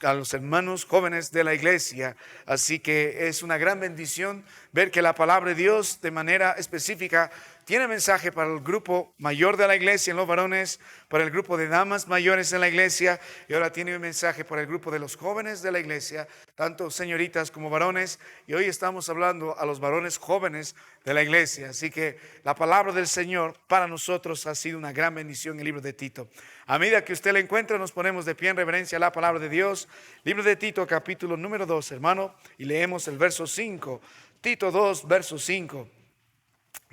a los hermanos jóvenes de la iglesia. Así que es una gran bendición ver que la palabra de Dios de manera específica tiene mensaje para el grupo mayor de la iglesia en los varones, para el grupo de damas mayores en la iglesia, y ahora tiene un mensaje para el grupo de los jóvenes de la iglesia, tanto señoritas como varones, y hoy estamos hablando a los varones jóvenes de la iglesia. Así que la palabra del Señor para nosotros ha sido una gran bendición en el libro de Tito. A medida que usted la encuentra, nos ponemos de pie en reverencia a la palabra de Dios. Libro de Tito, capítulo número 2, hermano, y leemos el verso 5. Tito 2, verso 5.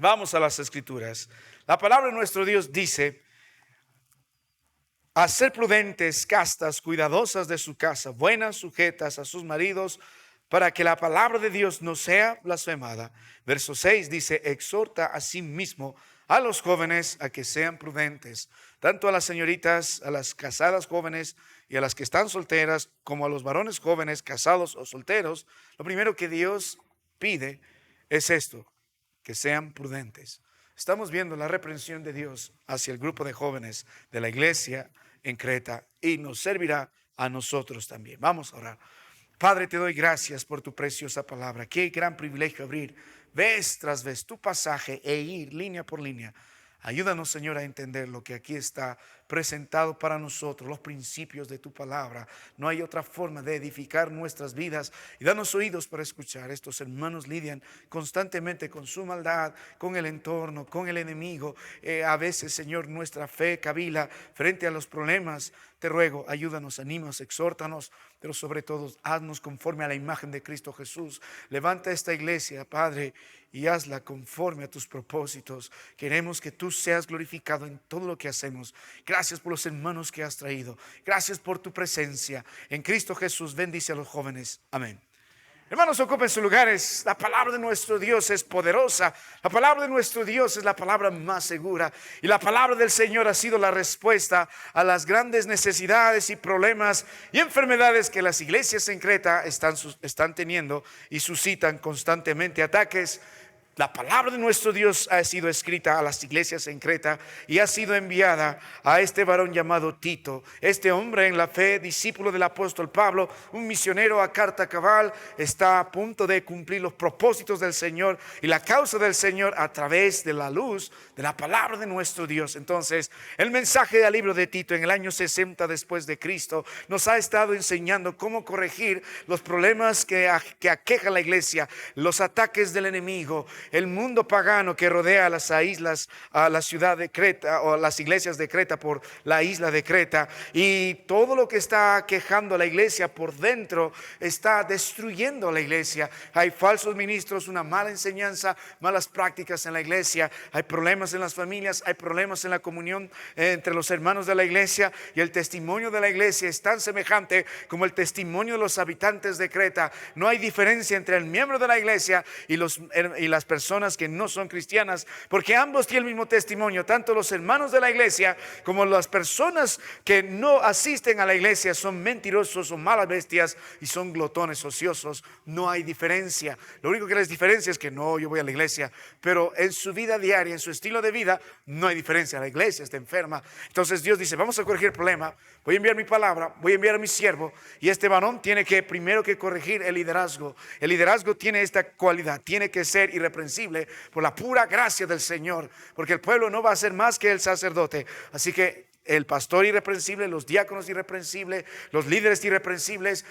Vamos a las escrituras. La palabra de nuestro Dios dice: a ser prudentes, castas, cuidadosas de su casa, buenas, sujetas a sus maridos, para que la palabra de Dios no sea blasfemada. Verso 6 dice: exhorta a sí mismo a los jóvenes a que sean prudentes, tanto a las señoritas, a las casadas jóvenes y a las que están solteras, como a los varones jóvenes, casados o solteros. Lo primero que Dios pide es esto: que sean prudentes. Estamos viendo la reprensión de Dios hacia el grupo de jóvenes de la iglesia en Creta, y nos servirá a nosotros también. Vamos a orar. Padre, te doy gracias por tu preciosa palabra. Qué gran privilegio abrir vez tras vez tu pasaje e ir línea por línea. Ayúdanos, Señor, a entender lo que aquí está presentado para nosotros, los principios de tu palabra. No hay otra forma de edificar nuestras vidas, y danos oídos para escuchar. Estos hermanos lidian constantemente con su maldad, con el entorno, con el enemigo. A veces, Señor, nuestra fe cavila frente a los problemas. Te ruego, ayúdanos, anímanos, exhórtanos, pero sobre todo, haznos conforme a la imagen de Cristo Jesús. Levanta esta iglesia, Padre, y hazla conforme a tus propósitos. Queremos que tú seas glorificado en todo lo que hacemos. Gracias por los hermanos que has traído. Gracias por tu presencia. En Cristo Jesús, bendice a los jóvenes. Amén. Hermanos, ocupen sus lugares. La palabra de nuestro Dios es poderosa. La palabra de nuestro Dios es la palabra más segura. Y la palabra del Señor ha sido la respuesta a las grandes necesidades y problemas y enfermedades que las iglesias en Creta están teniendo y suscitan constantemente ataques. La palabra de nuestro Dios ha sido escrita a las iglesias en Creta y ha sido enviada a este varón llamado Tito. Este hombre en la fe, discípulo del apóstol Pablo, un misionero a carta cabal, está a punto de cumplir los propósitos del Señor y la causa del Señor a través de la luz de la palabra de nuestro Dios. Entonces, el mensaje del libro de Tito en el año 60 después de Cristo nos ha estado enseñando cómo corregir los problemas que aqueja la iglesia, los ataques del enemigo, el mundo pagano que rodea a las islas, a la ciudad de Creta, o a las iglesias de Creta por la isla de Creta, y todo lo que está quejando a la iglesia por dentro está destruyendo a la iglesia. Hay falsos ministros, una mala enseñanza, malas prácticas en la iglesia, hay problemas en las familias, hay problemas en la comunión entre los hermanos de la iglesia, y el testimonio de la iglesia es tan semejante como el testimonio de los habitantes de Creta. No hay diferencia entre el miembro de la iglesia y las personas que no son cristianas, porque ambos tienen el mismo testimonio. Tanto los hermanos de la iglesia como las personas que no asisten a la iglesia son mentirosos, son malas bestias y son glotones, ociosos. No hay diferencia. Lo único que les diferencia es que no, yo voy a la iglesia, pero en su vida diaria, en su estilo de vida, no hay diferencia. La iglesia está enferma. Entonces Dios dice: vamos a corregir el problema. Voy a enviar mi palabra, voy a enviar a mi siervo, y este varón tiene que primero que corregir el liderazgo. El liderazgo tiene esta cualidad: tiene que ser irreprensible por la pura gracia del Señor, porque el pueblo no va a ser más que el sacerdote. Así que el pastor irreprensible, los diáconos irreprensibles, los líderes irreprensibles,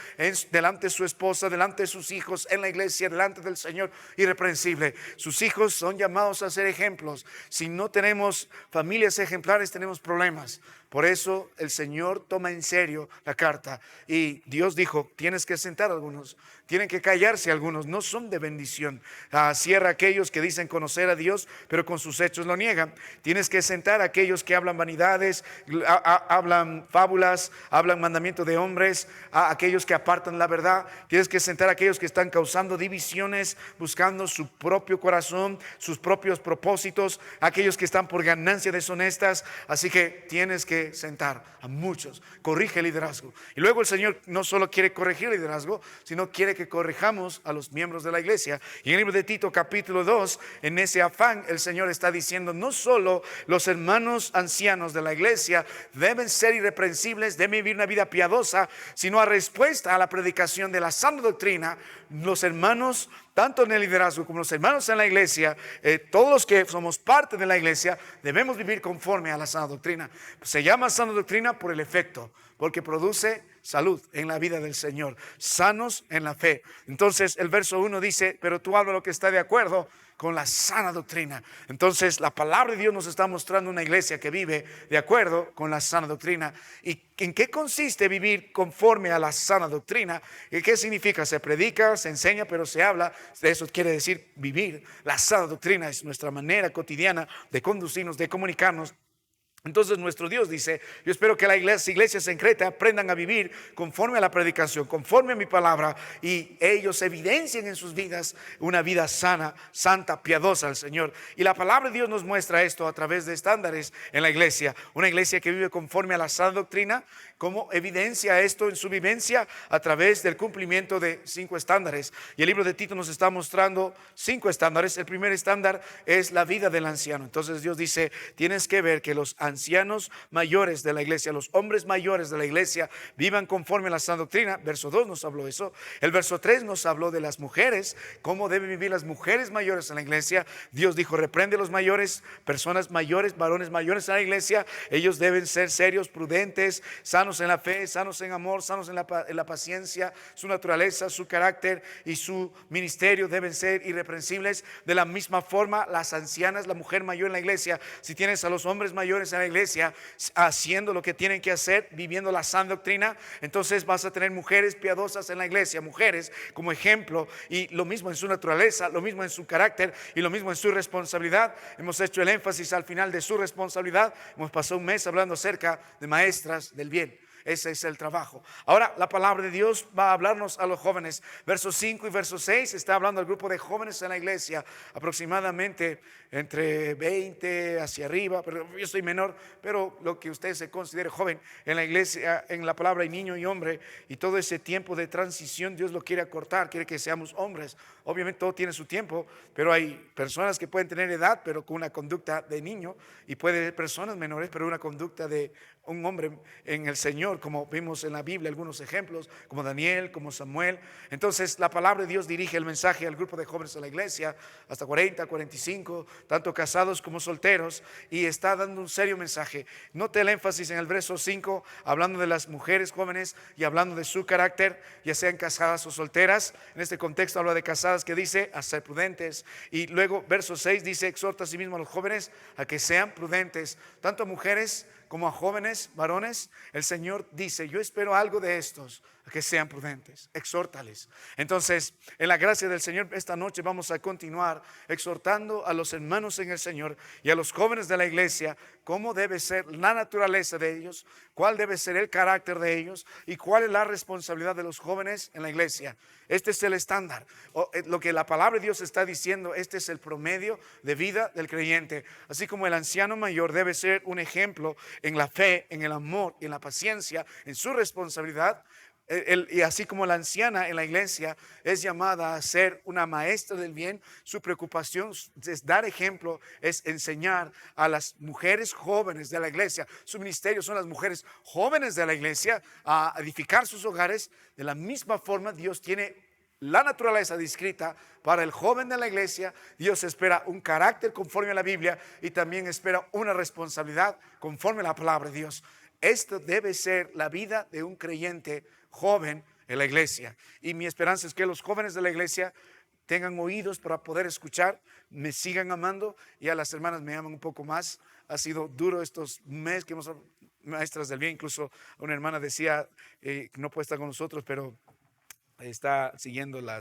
delante de su esposa, delante de sus hijos, en la iglesia, delante del Señor, irreprensible. Sus hijos son llamados a ser ejemplos. Si no tenemos familias ejemplares, tenemos problemas. Por eso el Señor toma en serio la carta, y Dios dijo: tienes que sentar a algunos, tienen que callarse algunos, no son de bendición. Cierra a aquellos que dicen conocer a Dios, pero con sus hechos lo niegan. Tienes que sentar a aquellos que hablan vanidades, hablan fábulas, hablan mandamiento de hombres, a aquellos que apartan la verdad. Tienes que sentar a aquellos que están causando divisiones, buscando su propio corazón, sus propios propósitos, aquellos que están por ganancias deshonestas. Así que tienes que que sentar a muchos. Corrige el liderazgo. Y luego el Señor no solo quiere corregir el liderazgo, sino quiere que corrijamos a los miembros de la iglesia. Y en el libro de Tito capítulo 2, en ese afán, el Señor está diciendo, no solo los hermanos ancianos de la iglesia deben ser irreprensibles, deben vivir una vida piadosa, sino a respuesta a la predicación de la sana doctrina, los hermanos, tanto en el liderazgo como los hermanos en la iglesia, todos los que somos parte de la iglesia, debemos vivir conforme a la sana doctrina. Se llama sana doctrina por el efecto, porque produce salud en la vida del Señor, sanos en la fe. Entonces el verso 1 dice, pero tú habla lo que está de acuerdo con la sana doctrina. Entonces la palabra de Dios nos está mostrando una iglesia que vive de acuerdo con la sana doctrina. ¿Y en qué consiste vivir conforme a la sana doctrina? ¿Y qué significa? Se predica, se enseña, pero se habla. Eso quiere decir vivir. La sana doctrina es nuestra manera cotidiana de conducirnos, de comunicarnos. Entonces nuestro Dios dice, yo espero que las iglesias en Creta aprendan a vivir conforme a la predicación, conforme a mi palabra, y ellos evidencien en sus vidas una vida sana, santa, piadosa al Señor. Y la palabra de Dios nos muestra esto a través de estándares en la iglesia. Una iglesia que vive conforme a la sana doctrina, como evidencia esto en su vivencia a través del cumplimiento de 5 estándares. Y el libro de Tito nos está mostrando 5 estándares. El primer estándar es la vida del anciano. Entonces Dios dice, tienes que ver que los ancianos mayores de la iglesia, los hombres mayores de la iglesia, vivan conforme a la sana doctrina. Verso 2 nos habló eso. El verso 3 nos habló de las mujeres, cómo deben vivir las mujeres mayores en la iglesia. Dios dijo, reprende a los mayores, personas mayores, varones mayores en la iglesia. Ellos deben ser serios, prudentes, sanos en la fe, sanos en amor, sanos en la paciencia. Su naturaleza, su carácter y su ministerio deben ser irreprensibles. De la misma forma, las ancianas, la mujer mayor en la iglesia, si tienes a los hombres mayores en la iglesia haciendo lo que tienen que hacer, viviendo la sana doctrina, entonces vas a tener mujeres piadosas en la iglesia, mujeres como ejemplo, y lo mismo en su naturaleza, lo mismo en su carácter y lo mismo en su responsabilidad. Hemos hecho el énfasis al final de su responsabilidad. Hemos pasado un mes hablando acerca de maestras del bien. Ese es el trabajo. Ahora la palabra de Dios va a hablarnos a los jóvenes. Versos 5 y verso 6 está hablando al grupo de jóvenes en la iglesia, aproximadamente entre 20 hacia arriba, pero yo soy menor, pero lo que usted se considere joven en la iglesia, en la palabra hay niño y hombre, y todo ese tiempo de transición Dios lo quiere acortar, quiere que seamos hombres. Obviamente todo tiene su tiempo, pero hay personas que pueden tener edad pero con una conducta de niño, y puede haber personas menores pero una conducta de un hombre en el Señor, como vimos en la Biblia algunos ejemplos, como Daniel, como Samuel. Entonces la palabra de Dios dirige el mensaje al grupo de jóvenes de la iglesia, hasta 40, 45, tanto casados como solteros, y está dando un serio mensaje. Note el énfasis en el verso 5, hablando de las mujeres jóvenes y hablando de su carácter, ya sean casadas o solteras. En este contexto habla de casadas, que dice a ser prudentes, y luego verso 6 dice, exhorta a sí mismo a los jóvenes a que sean prudentes, tanto a mujeres como a jóvenes, varones. El Señor dice, yo espero algo de estos, a que sean prudentes, exhórtales. Entonces, en la gracia del Señor, esta noche vamos a continuar exhortando a los hermanos en el Señor y a los jóvenes de la iglesia, cómo debe ser la naturaleza de ellos, cuál debe ser el carácter de ellos y cuál es la responsabilidad de los jóvenes en la iglesia. Este es el estándar, lo que la palabra de Dios está diciendo. Este es el promedio de vida del creyente. Así como el anciano mayor debe ser un ejemplo en la fe, en el amor y en la paciencia, en su responsabilidad, y así como la anciana en la iglesia es llamada a ser una maestra del bien, su preocupación es dar ejemplo, es enseñar a las mujeres jóvenes de la iglesia. Su ministerio son las mujeres jóvenes de la iglesia a edificar sus hogares. De la misma forma, Dios tiene la naturaleza descrita para el joven de la iglesia. Dios espera un carácter conforme a la Biblia y también espera una responsabilidad conforme a la palabra de Dios. Esto debe ser la vida de un creyente joven en la iglesia, y mi esperanza es que los jóvenes de la iglesia tengan oídos para poder escuchar, me sigan amando, y a las hermanas me aman un poco más. Ha sido duro estos meses que hemos maestras del bien. Incluso una hermana decía que no puede estar con nosotros, pero está siguiendo la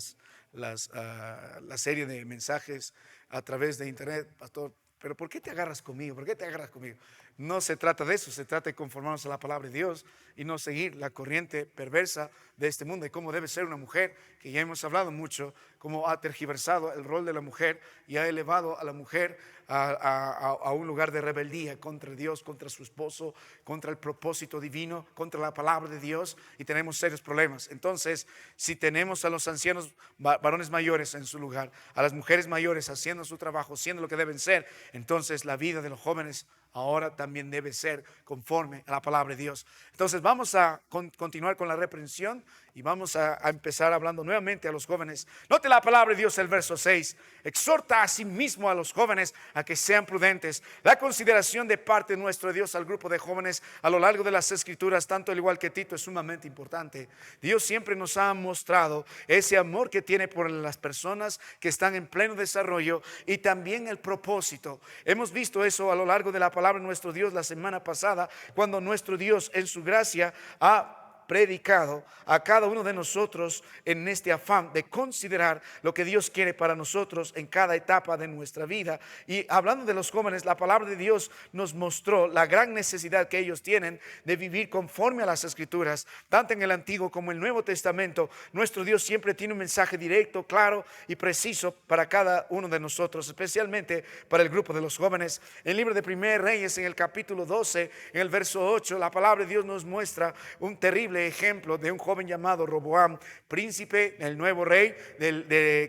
serie de mensajes a través de internet. Pastor, pero ¿por qué te agarras conmigo? ¿Por qué te agarras conmigo? No se trata de eso, se trata de conformarnos a la palabra de Dios y no seguir la corriente perversa de este mundo y cómo debe ser una mujer, que ya hemos hablado mucho, cómo ha tergiversado el rol de la mujer y ha elevado a la mujer a un lugar de rebeldía contra Dios, contra su esposo, contra el propósito divino, contra la palabra de Dios, y tenemos serios problemas. Entonces, si tenemos a los ancianos varones mayores en su lugar, a las mujeres mayores haciendo su trabajo, siendo lo que deben ser, entonces la vida de los jóvenes ahora también debe ser conforme a la palabra de Dios. Entonces vamos a continuar con la reprensión y vamos a empezar hablando nuevamente a los jóvenes. Note la palabra de Dios, el verso 6. Exhorta a sí mismo a los jóvenes a que sean prudentes. La consideración de parte de nuestro Dios al grupo de jóvenes a lo largo de las Escrituras, tanto al igual que Tito, es sumamente importante. Dios siempre nos ha mostrado ese amor que tiene por las personas que están en pleno desarrollo y también el propósito. Hemos visto eso a lo largo de la palabra de nuestro Dios la semana pasada, cuando nuestro Dios en su gracia ha predicado a cada uno de nosotros en este afán de considerar lo que Dios quiere para nosotros en cada etapa de nuestra vida. Y hablando de los jóvenes, la palabra de Dios nos mostró la gran necesidad que ellos tienen de vivir conforme a las Escrituras, tanto en el Antiguo como en el Nuevo Testamento. Nuestro Dios siempre tiene un mensaje directo, claro y preciso para cada uno de nosotros, especialmente para el grupo de los jóvenes. En el libro de 1 Reyes, en el capítulo 12, en el verso 8, la palabra de Dios nos muestra un terrible ejemplo de un joven llamado Roboam, príncipe, el nuevo rey,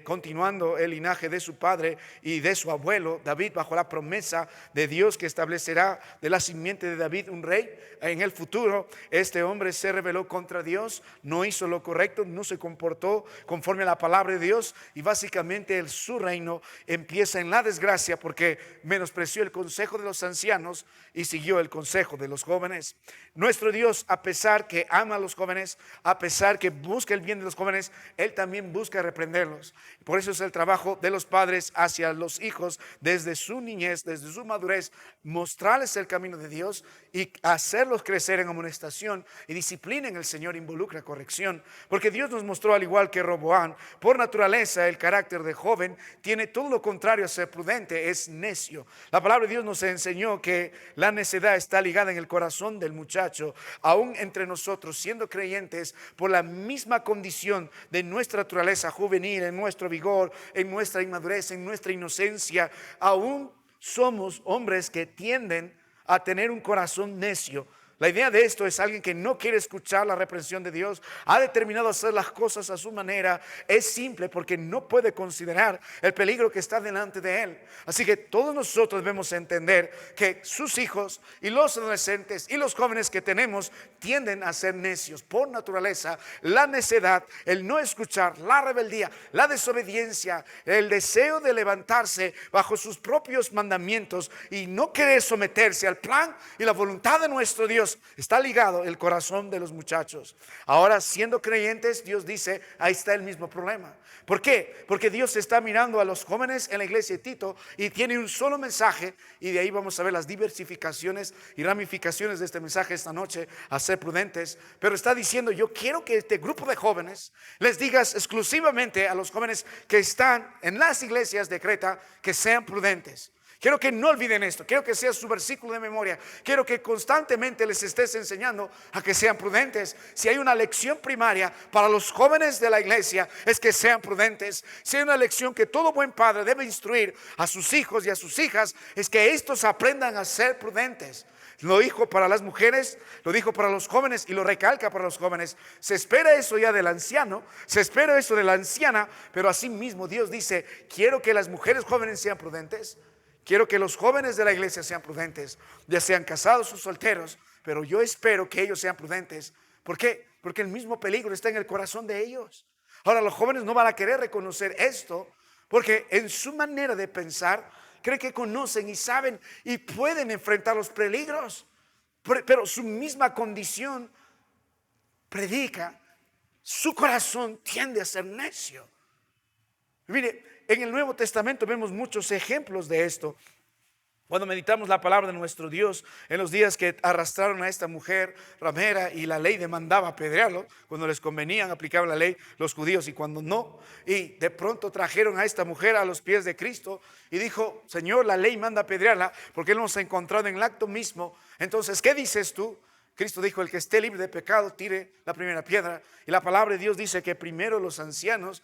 continuando el linaje de su padre y de su abuelo David, bajo la promesa de Dios que establecerá de la simiente de David un rey en el futuro. Este hombre se rebeló contra Dios, no hizo lo correcto, no se comportó conforme a la palabra de Dios, y básicamente su reino empieza en la desgracia porque menospreció el consejo de los ancianos y siguió el consejo de los jóvenes. Nuestro Dios, a pesar que ama a los jóvenes, a pesar que busca el bien de los jóvenes, Él también busca reprenderlos. Por eso es el trabajo de los padres hacia los hijos desde su niñez, desde su madurez, mostrarles el camino de Dios y hacerlos crecer en amonestación y disciplina en el Señor. Involucra corrección, porque Dios nos mostró, al igual que Roboam, por naturaleza el carácter de joven tiene todo lo contrario a ser prudente, es necio. La palabra de Dios nos enseñó que la necedad está ligada en el corazón del muchacho, aún entre nosotros siendo creyentes, por la misma condición de nuestra naturaleza juvenil, en nuestro vigor, en nuestra inmadurez, en nuestra inocencia, aún somos hombres que tienden a tener un corazón necio. La idea de esto es alguien que no quiere escuchar la reprensión de Dios, ha determinado hacer las cosas a su manera. Es simple porque no puede considerar el peligro que está delante de él. Así que todos nosotros debemos entender que sus hijos y los adolescentes y los jóvenes que tenemos tienden a ser necios por naturaleza. La necedad, el no escuchar, la rebeldía, la desobediencia, el deseo de levantarse bajo sus propios mandamientos y no querer someterse al plan y la voluntad de nuestro Dios, está ligado el corazón de los muchachos. Ahora, siendo creyentes, Dios dice, ahí está el mismo problema. ¿Por qué? Porque Dios está mirando a los jóvenes en la iglesia de Tito y tiene un solo mensaje, y de ahí vamos a ver las diversificaciones y ramificaciones de este mensaje esta noche, a ser prudentes. Pero está diciendo, yo quiero que este grupo de jóvenes les digas exclusivamente a los jóvenes que están en las iglesias de Creta que sean prudentes. Quiero que no olviden esto, quiero que sea su versículo de memoria, quiero que constantemente les estés enseñando a que sean prudentes. Si hay una lección primaria para los jóvenes de la iglesia, es que sean prudentes. Si hay una lección que todo buen padre debe instruir a sus hijos y a sus hijas, es que estos aprendan a ser prudentes. Lo dijo para las mujeres, lo dijo para los jóvenes y lo recalca para los jóvenes. Se espera eso ya del anciano, se espera eso de la anciana, pero así mismo Dios dice, quiero que las mujeres jóvenes sean prudentes. Quiero que los jóvenes de la iglesia sean prudentes, ya sean casados o solteros, pero yo espero que ellos sean prudentes. ¿Por qué? Porque el mismo peligro está en el corazón de ellos. Ahora, los jóvenes no van a querer reconocer esto, porque en su manera de pensar, creen que conocen y saben y pueden enfrentar los peligros, pero su misma condición predica, su corazón tiende a ser necio. Mire, en el Nuevo Testamento vemos muchos ejemplos de esto. Cuando meditamos la palabra de nuestro Dios, en los días que arrastraron a esta mujer ramera y la ley demandaba apedrearlo, cuando les convenían aplicaban la ley los judíos y cuando no, y de pronto trajeron a esta mujer a los pies de Cristo y dijo: Señor, la ley manda apedrearla porque Él nos ha encontrado en el acto mismo. Entonces, ¿qué dices tú? Cristo dijo: el que esté libre de pecado tire la primera piedra. Y la palabra de Dios dice que primero los ancianos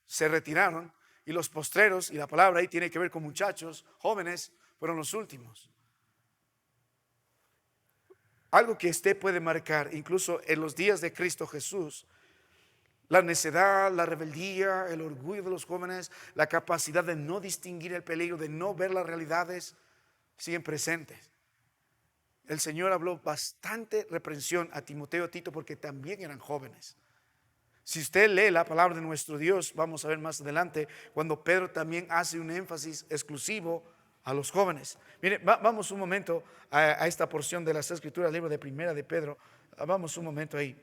se retiraron y los postreros, y la palabra ahí tiene que ver con muchachos, jóvenes, fueron los últimos. Algo que usted puede marcar, incluso en los días de Cristo Jesús: la necedad, la rebeldía, el orgullo de los jóvenes, la capacidad de no distinguir el peligro, de no ver las realidades, siguen presentes. El Señor habló bastante reprensión a Timoteo y Tito porque también eran jóvenes. Si usted lee la palabra de nuestro Dios, vamos a ver más adelante, cuando Pedro también hace un énfasis exclusivo a los jóvenes. Mire, vamos un momento a esta porción de las Escrituras, libro de Primera de Pedro. Vamos un momento ahí,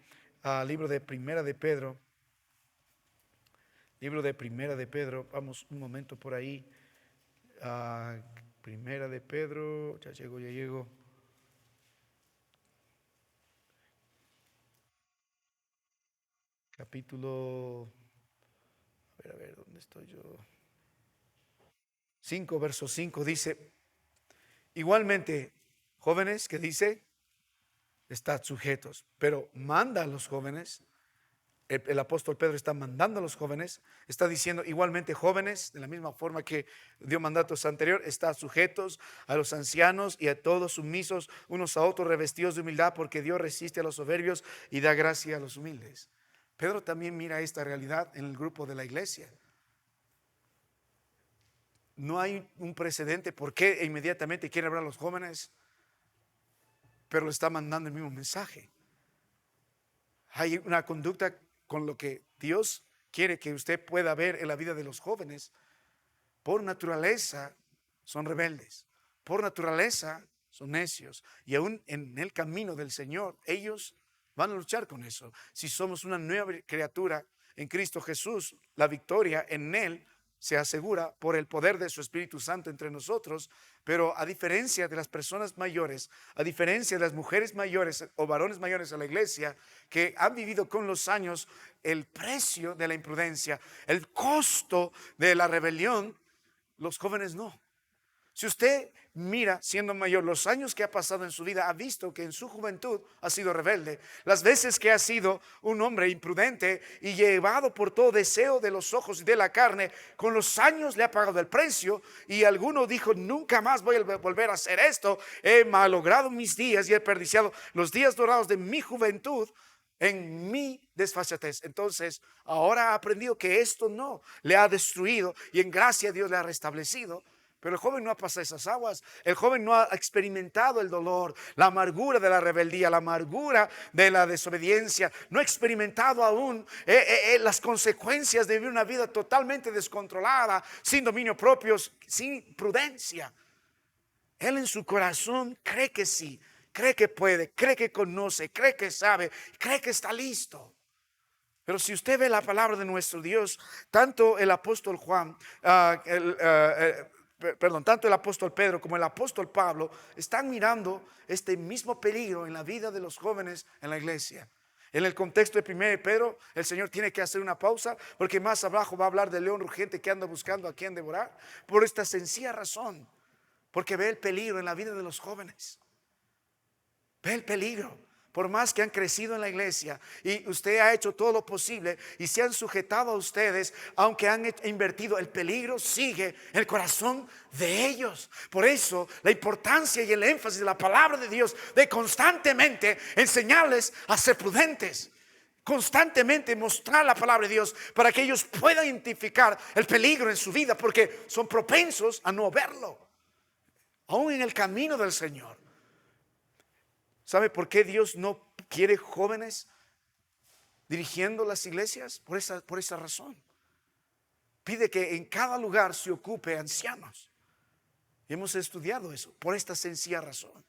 libro de Primera de Pedro. Libro de Primera de Pedro, vamos un momento por ahí. Primera de Pedro, ya llego. Capítulo, a ver, ¿dónde estoy yo? 5, verso 5 dice: igualmente, jóvenes, ¿qué dice? Estad sujetos, pero manda a los jóvenes. El apóstol Pedro está mandando a los jóvenes, está diciendo: igualmente, jóvenes, de la misma forma que dio mandatos anteriores, estad sujetos a los ancianos y a todos sumisos unos a otros, revestidos de humildad, porque Dios resiste a los soberbios y da gracia a los humildes. Pedro también mira esta realidad en el grupo de la iglesia. No hay un precedente por qué inmediatamente quiere hablar a los jóvenes, pero le está mandando el mismo mensaje. Hay una conducta con lo que Dios quiere que usted pueda ver en la vida de los jóvenes. Por naturaleza son rebeldes, por naturaleza son necios, y aún en el camino del Señor ellos van a luchar con eso. Si somos una nueva criatura en Cristo Jesús, la victoria en Él se asegura por el poder de su Espíritu Santo entre nosotros. Pero a diferencia de las personas mayores, a diferencia de las mujeres mayores o varones mayores a la iglesia, que han vivido con los años el precio de la imprudencia, el costo de la rebelión, los jóvenes no. Si usted mira, siendo mayor, los años que ha pasado en su vida, ha visto que en su juventud ha sido rebelde. Las veces que ha sido un hombre imprudente y llevado por todo deseo de los ojos y de la carne, con los años le ha pagado el precio. Y alguno dijo: nunca más voy a volver a hacer esto. He malogrado mis días y he perdiciado los días dorados de mi juventud en mi desfachatez. Entonces ahora ha aprendido que esto no le ha destruido y en gracia Dios le ha restablecido. Pero el joven no ha pasado esas aguas. El joven no ha experimentado el dolor, la amargura de la rebeldía, la amargura de la desobediencia. No ha experimentado aún las consecuencias de vivir una vida totalmente descontrolada, sin dominio propio, sin prudencia. Él en su corazón cree que sí, cree que puede, cree que conoce, cree que sabe, cree que está listo. Pero si usted ve la palabra de nuestro Dios, tanto el apóstol Juan, tanto el apóstol Pedro como el apóstol Pablo están mirando este mismo peligro en la vida de los jóvenes en la iglesia. En el contexto de 1 Pedro, el Señor tiene que hacer una pausa, porque más abajo va a hablar del león rugiente que anda buscando a quien devorar. Por esta sencilla razón, porque ve el peligro en la vida de los jóvenes. Ve el peligro. Por más que han crecido en la iglesia y usted ha hecho todo lo posible y se han sujetado a ustedes, aunque han invertido, el peligro sigue en el corazón de ellos. Por eso la importancia y el énfasis de la palabra de Dios, de constantemente enseñarles a ser prudentes, constantemente mostrar la palabra de Dios para que ellos puedan identificar el peligro en su vida, porque son propensos a no verlo, aún en el camino del Señor. ¿Sabe por qué Dios no quiere jóvenes dirigiendo las iglesias? Por esa razón. Pide que en cada lugar se ocupe ancianos. Y hemos estudiado eso por esta sencilla razón.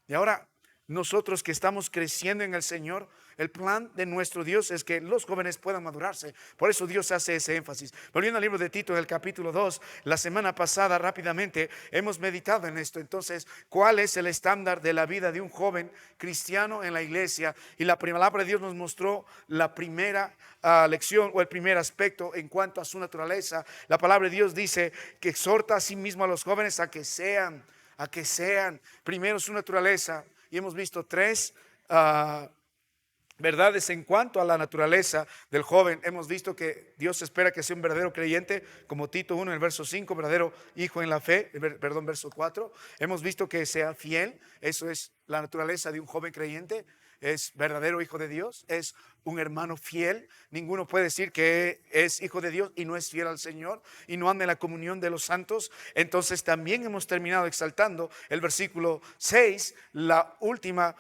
Y ahora nosotros que estamos creciendo en el Señor, el plan de nuestro Dios es que los jóvenes puedan madurarse. Por eso Dios hace ese énfasis. Volviendo al libro de Tito, en el capítulo 2, la semana pasada rápidamente hemos meditado en esto. Entonces, ¿cuál es el estándar de la vida de un joven cristiano en la iglesia? Y la palabra de Dios nos mostró la primera lección o el primer aspecto en cuanto a su naturaleza. La palabra de Dios dice que exhorta a sí mismo a los jóvenes a que sean primero su naturaleza. Y hemos visto tres verdades en cuanto a la naturaleza del joven. Hemos visto que Dios espera que sea un verdadero creyente, como Tito 1 en el verso 5, verdadero hijo en la fe, perdón, verso 4. Hemos visto que sea fiel, eso es la naturaleza de un joven creyente. Es verdadero hijo de Dios, es un hermano fiel. Ninguno puede decir que es hijo de Dios y no es fiel al Señor y no anda en la comunión de los santos. Entonces también hemos terminado exaltando el versículo 6, la última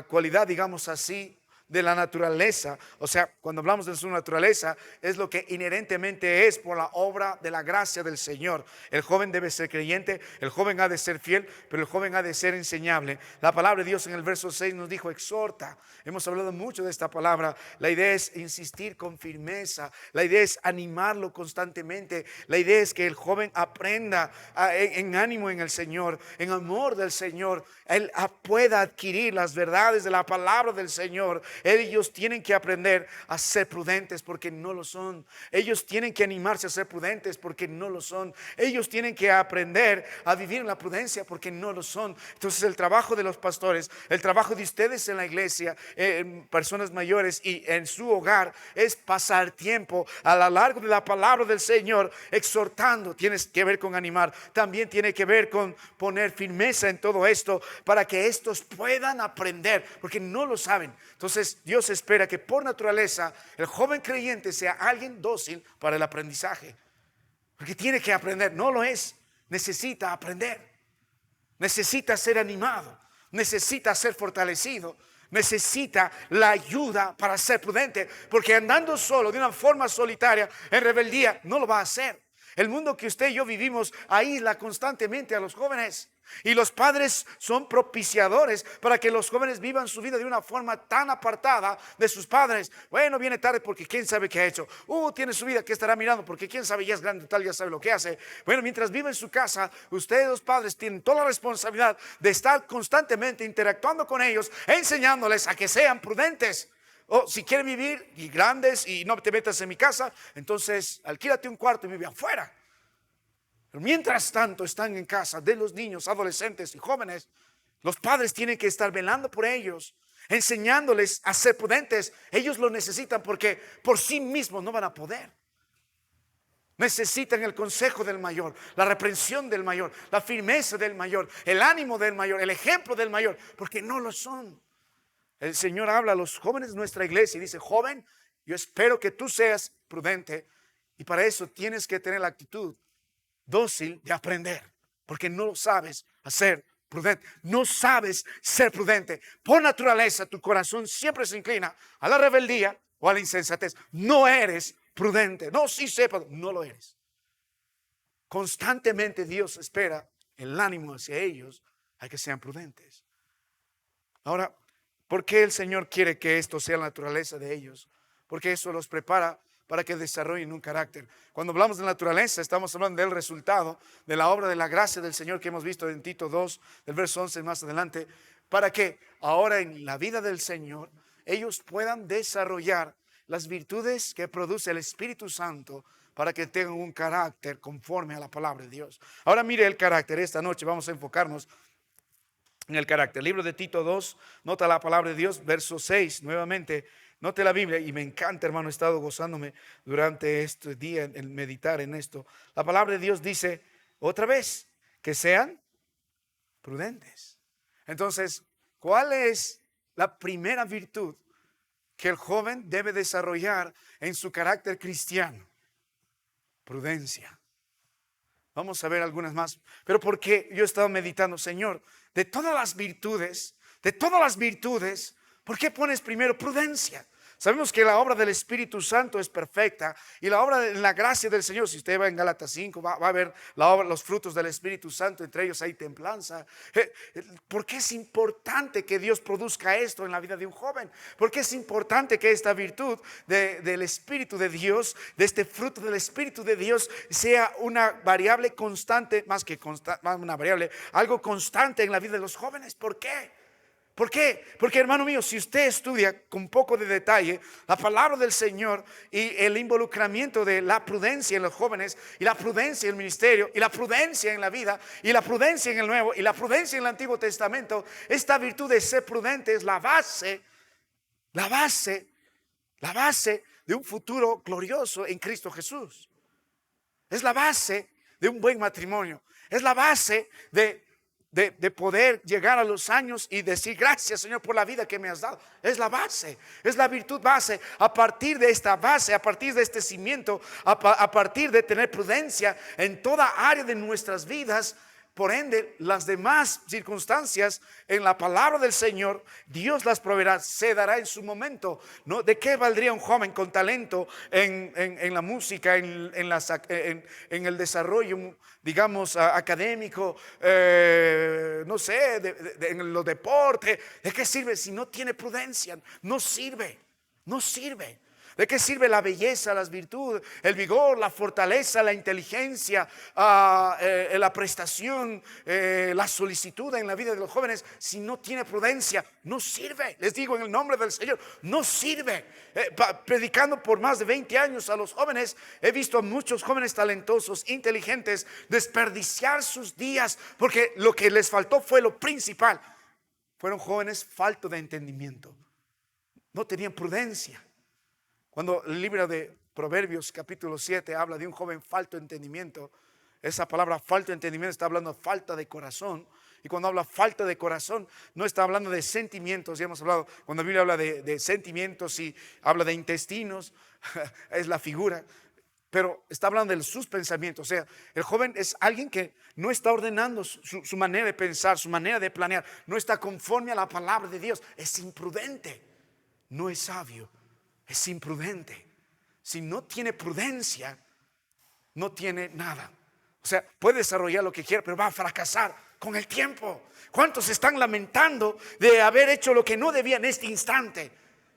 cualidad, digamos así, de la naturaleza. O sea, cuando hablamos de su naturaleza, es lo que inherentemente es por la obra de la gracia del Señor. El joven debe ser creyente, el joven ha de ser fiel, pero el joven ha de ser enseñable. La palabra de Dios en el verso 6 nos dijo exhorta. Hemos hablado mucho de esta palabra. La idea es insistir con firmeza, la idea es animarlo constantemente, la idea es que el joven aprenda en ánimo en el Señor, en amor del Señor, él pueda adquirir las verdades de la palabra del Señor. Ellos tienen que aprender a ser prudentes porque no lo son. Ellos tienen que animarse a ser prudentes porque no lo son. Ellos tienen que aprender a vivir en la prudencia porque no lo son. Entonces el trabajo de los pastores, el trabajo de ustedes en la iglesia, personas mayores y en su hogar, es pasar tiempo a lo largo de la palabra del Señor exhortando. Tiene que ver con animar, también tiene que ver con poner firmeza en todo esto para que estos puedan aprender porque no lo saben. Entonces Dios espera que por naturaleza el joven creyente sea alguien dócil para el aprendizaje, porque tiene que aprender. No lo es, necesita aprender, necesita ser animado, necesita ser fortalecido, necesita la ayuda para ser prudente, porque andando solo de una forma solitaria en rebeldía no lo va a hacer. El mundo que usted y yo vivimos aísla constantemente a los jóvenes. Y los padres son propiciadores para que los jóvenes vivan su vida de una forma tan apartada de sus padres. Bueno, viene tarde porque quién sabe qué ha hecho. Tiene su vida que estará mirando porque quién sabe, ya es grande tal, ya sabe lo que hace. Bueno, mientras vive en su casa, ustedes los padres tienen toda la responsabilidad de estar constantemente interactuando con ellos, enseñándoles a que sean prudentes. Si quieren vivir y grandes y no te metas en mi casa, entonces alquílate un cuarto y vive afuera. Pero mientras tanto están en casa de los niños, adolescentes y jóvenes, los padres tienen que estar velando por ellos, enseñándoles a ser prudentes. Ellos lo necesitan porque por sí mismos no van a poder. Necesitan el consejo del mayor, la reprensión del mayor, la firmeza del mayor, el ánimo del mayor, el ejemplo del mayor, porque no lo son. El Señor habla a los jóvenes de nuestra iglesia y dice: joven, yo espero que tú seas prudente, y para eso tienes que tener la actitud dócil de aprender, porque no sabes hacer prudente, no sabes ser prudente. Por naturaleza tu corazón siempre se inclina a la rebeldía o a la insensatez. No eres prudente. No, sí sepa, no lo eres. Constantemente Dios espera el ánimo hacia ellos a que sean prudentes. Ahora, ¿por qué el Señor quiere que esto sea la naturaleza de ellos? Porque eso los prepara para que desarrollen un carácter. Cuando hablamos de naturaleza, estamos hablando del resultado de la obra de la gracia del Señor que hemos visto en Tito 2, del verso 11 más adelante, para que ahora en la vida del Señor ellos puedan desarrollar las virtudes que produce el Espíritu Santo para que tengan un carácter conforme a la palabra de Dios. Ahora mire el carácter. Esta noche vamos a enfocarnos en el carácter. Libro de Tito 2, nota la palabra de Dios, verso 6, nuevamente. Note la Biblia, y me encanta, hermano, he estado gozándome durante este día en meditar en esto. La palabra de Dios dice otra vez que sean prudentes. Entonces, ¿cuál es la primera virtud que el joven debe desarrollar en su carácter cristiano? Prudencia. Vamos a ver algunas más. Pero porque yo he estado meditando, Señor, de todas las virtudes, ¿por qué pones primero prudencia? Sabemos que la obra del Espíritu Santo es perfecta y la obra en la gracia del Señor, si usted va en Gálatas 5, va a ver la obra, los frutos del Espíritu Santo, entre ellos hay templanza. ¿Por qué es importante que Dios produzca esto en la vida de un joven? ¿Por qué es importante que esta virtud del Espíritu de Dios, de este fruto del Espíritu de Dios, sea una variable constante, más que una variable, algo constante en la vida de los jóvenes? ¿Por qué? ¿Por qué? Porque, hermano mío, si usted estudia con un poco de detalle la palabra del Señor y el involucramiento de la prudencia en los jóvenes, y la prudencia en el ministerio, y la prudencia en la vida, y la prudencia en el Nuevo, y la prudencia en el Antiguo Testamento, esta virtud de ser prudente es la base de un futuro glorioso en Cristo Jesús. Es la base de un buen matrimonio. Es la base de poder llegar a los años y decir gracias, Señor, por la vida que me has dado. Es la base, es la virtud base. A partir de esta base, a partir de este cimiento, a partir de tener prudencia en toda área de nuestras vidas, por ende, las demás circunstancias en la palabra del Señor, Dios las proveerá, se dará en su momento. ¿No? ¿De qué valdría un joven con talento en la música, en el desarrollo, digamos, académico, no sé, en los deportes? ¿De qué sirve si no tiene prudencia? No sirve, no sirve. ¿De qué sirve la belleza, las virtudes, el vigor, la fortaleza, la inteligencia, la prestación, la solicitud en la vida de los jóvenes si no tiene prudencia? No sirve. Les digo en el nombre del Señor, no sirve. Predicando por más de 20 años a los jóvenes, he visto a muchos jóvenes talentosos, inteligentes, desperdiciar sus días porque lo que les faltó fue lo principal. Fueron jóvenes faltos de entendimiento. No tenían prudencia. Cuando el libro de Proverbios capítulo 7 habla de un joven falto de entendimiento, esa palabra falto de entendimiento está hablando de falta de corazón. Y cuando habla falta de corazón, no está hablando de sentimientos. Ya hemos hablado, cuando la Biblia habla de sentimientos y habla de intestinos, es la figura. Pero está hablando de sus pensamientos. O sea, el joven es alguien que no está ordenando su manera de pensar, su manera de planear. No está conforme a la palabra de Dios. Es imprudente, no es sabio. Es imprudente. Si no tiene prudencia, no tiene nada. O sea, puede desarrollar lo que quiera, pero va a fracasar con el tiempo. ¿Cuántos están lamentando de haber hecho lo que no debían en este instante?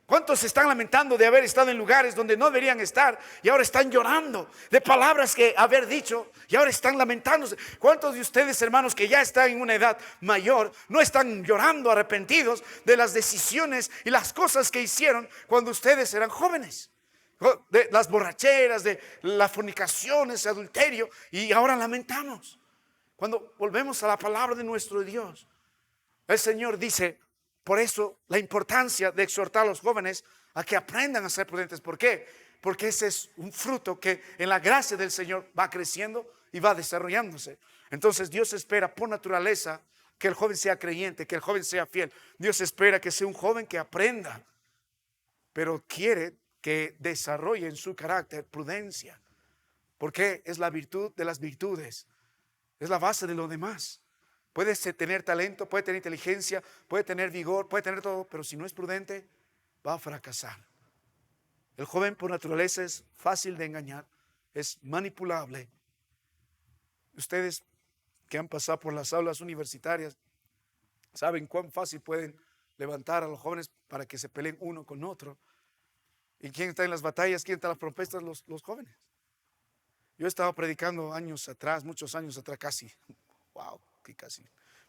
¿Cuántos están lamentando de haber estado en lugares donde no deberían estar y ahora están llorando de palabras que haber dicho y ahora están lamentándose? ¿Cuántos de ustedes, hermanos, que ya están en una edad mayor, no están llorando arrepentidos de las decisiones y las cosas que hicieron cuando ustedes eran jóvenes? De las borracheras, de las fornicaciones, adulterio, y ahora lamentamos. Cuando volvemos a la palabra de nuestro Dios, el Señor dice: por eso la importancia de exhortar a los jóvenes a que aprendan a ser prudentes. ¿Por qué? Porque ese es un fruto que en la gracia del Señor va creciendo y va desarrollándose. Entonces Dios espera por naturaleza que el joven sea creyente, que el joven sea fiel. Dios espera que sea un joven que aprenda, pero quiere que desarrolle en su carácter prudencia, porque es la virtud de las virtudes, es la base de lo demás. Puede tener talento, puede tener inteligencia, puede tener vigor, puede tener todo, pero si no es prudente, va a fracasar. El joven por naturaleza es fácil de engañar, es manipulable. Ustedes que han pasado por las aulas universitarias saben cuán fácil pueden levantar a los jóvenes para que se peleen uno con otro. ¿Y quién está en las batallas? ¿Quién está en las propuestas? Los jóvenes. Yo estaba predicando años atrás, muchos años atrás,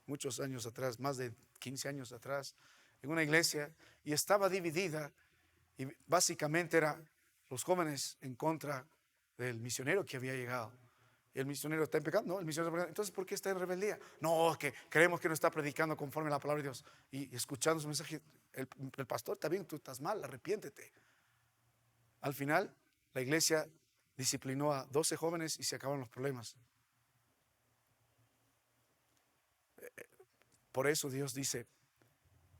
muchos años atrás, más de 15 años atrás, en una iglesia, y estaba dividida, y básicamente era los jóvenes en contra del misionero que había llegado. Y el misionero está en pecado. No, el misionero está en pecado. Entonces, ¿por qué está en rebeldía? No, que creemos que no está predicando conforme a la palabra de Dios. Y escuchando su mensaje, el pastor, está bien, tú estás mal, arrepiéntete. Al final, la iglesia disciplinó a 12 jóvenes y se acabaron los problemas. Por eso Dios dice: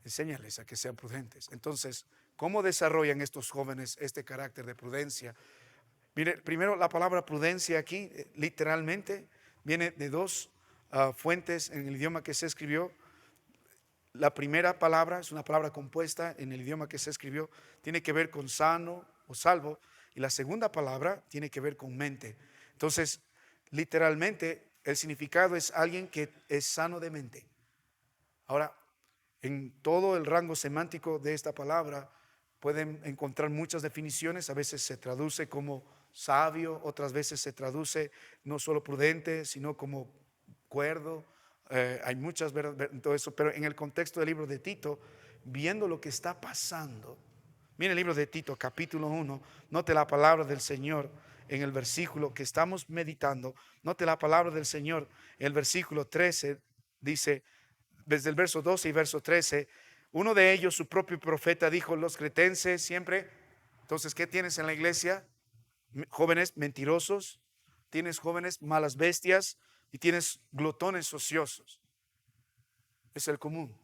enséñales a que sean prudentes. Entonces, ¿cómo desarrollan estos jóvenes este carácter de prudencia? Mire, primero la palabra prudencia aquí literalmente viene de dos fuentes en el idioma que se escribió. La primera palabra es una palabra compuesta en el idioma que se escribió, tiene que ver con sano o salvo, y la segunda palabra tiene que ver con mente. Entonces, literalmente, el significado es alguien que es sano de mente. Ahora, en todo el rango semántico de esta palabra pueden encontrar muchas definiciones. A veces se traduce como sabio, otras veces se traduce no solo prudente, sino como cuerdo. Hay muchas, todo eso, pero en el contexto del libro de Tito, viendo lo que está pasando, mire el libro de Tito, capítulo 1, note la palabra del Señor en el versículo que estamos meditando, note la palabra del Señor en el versículo 13, dice, desde el verso 12 y verso 13, uno de ellos, su propio profeta, dijo, los cretenses siempre. Entonces, ¿qué tienes en la iglesia? Jóvenes mentirosos, tienes jóvenes malas bestias y tienes glotones ociosos. Es el común.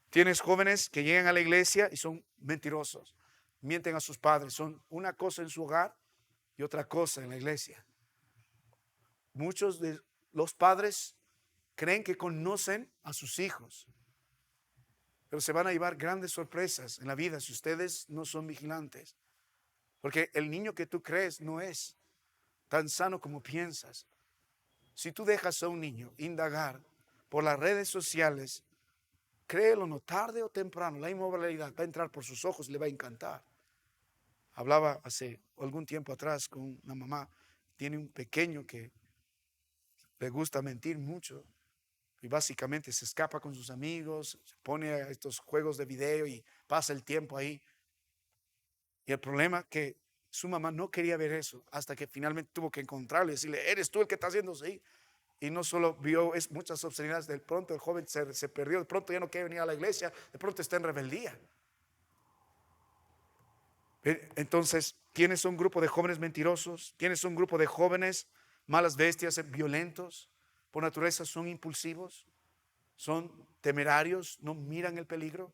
Tienes jóvenes que llegan a la iglesia y son mentirosos, mienten a sus padres, son una cosa en su hogar y otra cosa en la iglesia. Muchos de los padres creen que conocen a sus hijos, pero se van a llevar grandes sorpresas en la vida si ustedes no son vigilantes. Porque el niño que tú crees no es tan sano como piensas. Si tú dejas a un niño indagar por las redes sociales, créelo, no tarde o temprano, la inmoralidad va a entrar por sus ojos y le va a encantar. Hablaba hace algún tiempo atrás con una mamá, tiene un pequeño que le gusta mentir mucho. Y básicamente se escapa con sus amigos, se pone a estos juegos de video y pasa el tiempo ahí. Y el problema es que su mamá no quería ver eso hasta que finalmente tuvo que encontrarlo y decirle, eres tú el que está haciendo así. Y no solo vio muchas obscenidades, de pronto el joven se perdió, de pronto ya no quiere venir a la iglesia, de pronto está en rebeldía. Entonces, ¿tienes un grupo de jóvenes mentirosos? ¿Tienes un grupo de jóvenes malas bestias, violentos? Por naturaleza son impulsivos, son temerarios, no miran el peligro.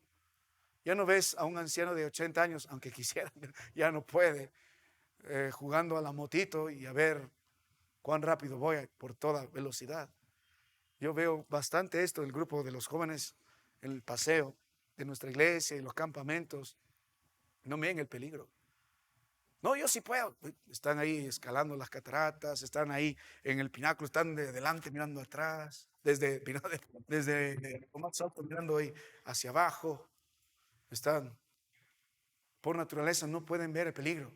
Ya no ves a un anciano de 80 años, aunque quisiera, ya no puede, jugando a la motito y a ver cuán rápido voy por toda velocidad. Yo veo bastante esto del grupo de los jóvenes en el paseo de nuestra iglesia y los campamentos. No ven el peligro. No, yo sí puedo. Están ahí escalando las cataratas, están ahí en el pináculo, están de delante mirando atrás, desde lo más alto mirando ahí hacia abajo. Están, por naturaleza, no pueden ver el peligro.